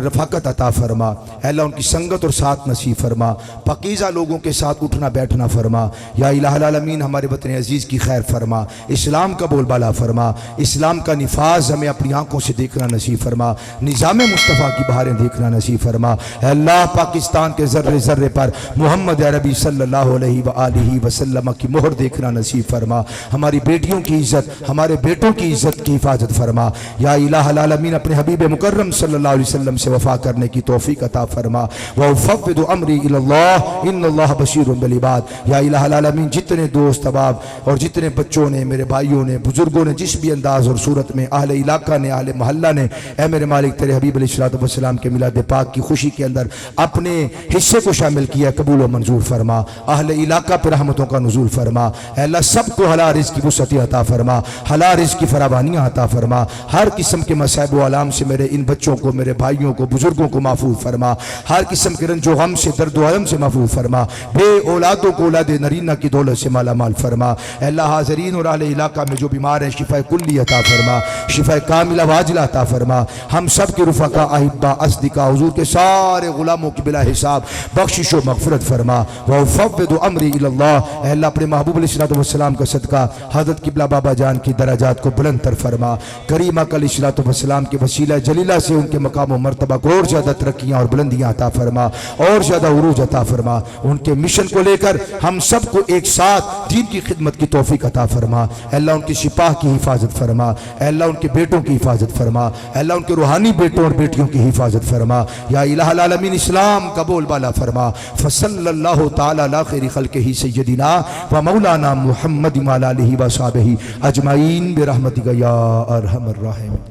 رفاقت عطا فرما. اے اللہ ان کی سنگت اور ساتھ نصیب فرما, پاکیزہ لوگوں کے ساتھ اٹھنا بیٹھنا فرما. یا الہ العالمین, ہمارے وطن عزیز کی خیر فرما, اسلام کا بول بالا فرما, اسلام کا نفاذ ہمیں اپنی آنکھوں سے دیکھنا نصیب فرما, نظام مصطفیٰ کی بہاریں دیکھنا نصیب فرما. اے اللہ پاکستان کے ذرے ذرے پر محمد عربی صلی اللہ علیہ وآلہ وسلم کی مہر دیکھنا نصیب فرما. ہماری بیٹیوں کی عزت, ہمارے بیٹوں کی عزت کی حفاظت فرما. یا الہ العالمین, اپنے حبیب مکرم صلی اللہ علیہ وسلم سے وفا کرنے کی توفیق عطا فرما. وَأُفَوِّضُ أَمْرِي إِلَى اللَّهِ إِنَّ اللَّهَ بَصِيرٌ بِالْعِبَادِ. یا الہ العالمین, جتنے دوست احباب اور جتنے بچوں نے, میرے بھائیوں نے, بزرگوں نے جس بھی انداز اور صورت میں, اہل علاقہ نے, اہل محلہ نے, اے میرے مالک تیرے میرے حبیب علیہ الصلوۃ والسلام کے میلاد پاک کی خوشی کے اندر اپنے حصے کو شامل کیا، قبول و منظور فرما۔ اہل علاقہ پر رحمتوں کا نزول فرما۔ اے اللہ سب کو حلال رزق کی وسعت عطا فرما، حلال رزق کی فراوانیاں عطا فرما۔ ہر قسم کے مصائب و آلام سے میرے ان بچوں کو، میرے بھائیوں کو، بزرگوں کو محفوظ فرما۔ ہر قسم کے رنج و غم سے، درد و علم سے محفوظ فرما۔ بے اولادوں کو اولاد نرینہ کی دولت سے مالا مال فرما۔ اے اللہ حاضرین اور اہل علاقہ میں جو بیمار ہیں شفا کلی عطا فرما، شفا کاملہ واجلہ عطا فرما۔ ہم سب کے رفقا، احبا، اصدقاء، حضور کے سارے غلاموں کی بلا حساب بخشش و مغفرت فرما۔ وَأُفَوِّضُ أَمْرِي إِلَى اللَّهِ، اے اللہ اپنے محبوب علیہ الصلوۃ والسلام کا صدقہ حضرت قبلہ بابا جان کی درجات کو بلند تر فرما۔ کریم آقا علیہ الصلوۃ والسلام کے وسیلہ جلیلہ سے ان کے مقام و مرتبہ کو اور زیادہ ترقیاں اور بلندیاں عطا فرما، اور زیادہ عروج عطا فرما۔ ان کے مشن کو لے کر ہم سب کو ایک ساتھ دین کی خدمت کی توفیق عطا فرما۔ اے اللہ ان کی سپاہ کی حفاظت فرما، اے اللہ ان کے بیٹوں کی حفاظت فرما، اے اللہ ان کے روحانی بیٹوں اور بیٹیوں کی حفاظت فرما۔ یا الہ العالمین اسلام کا بول بالا فرما۔ فصلی اللہ تعالی علی خیر خلقہ سیدنا و مولانا محمد وعلی آلہ و صحبہ اجمعین برحمتک یا ارحم الراحمین۔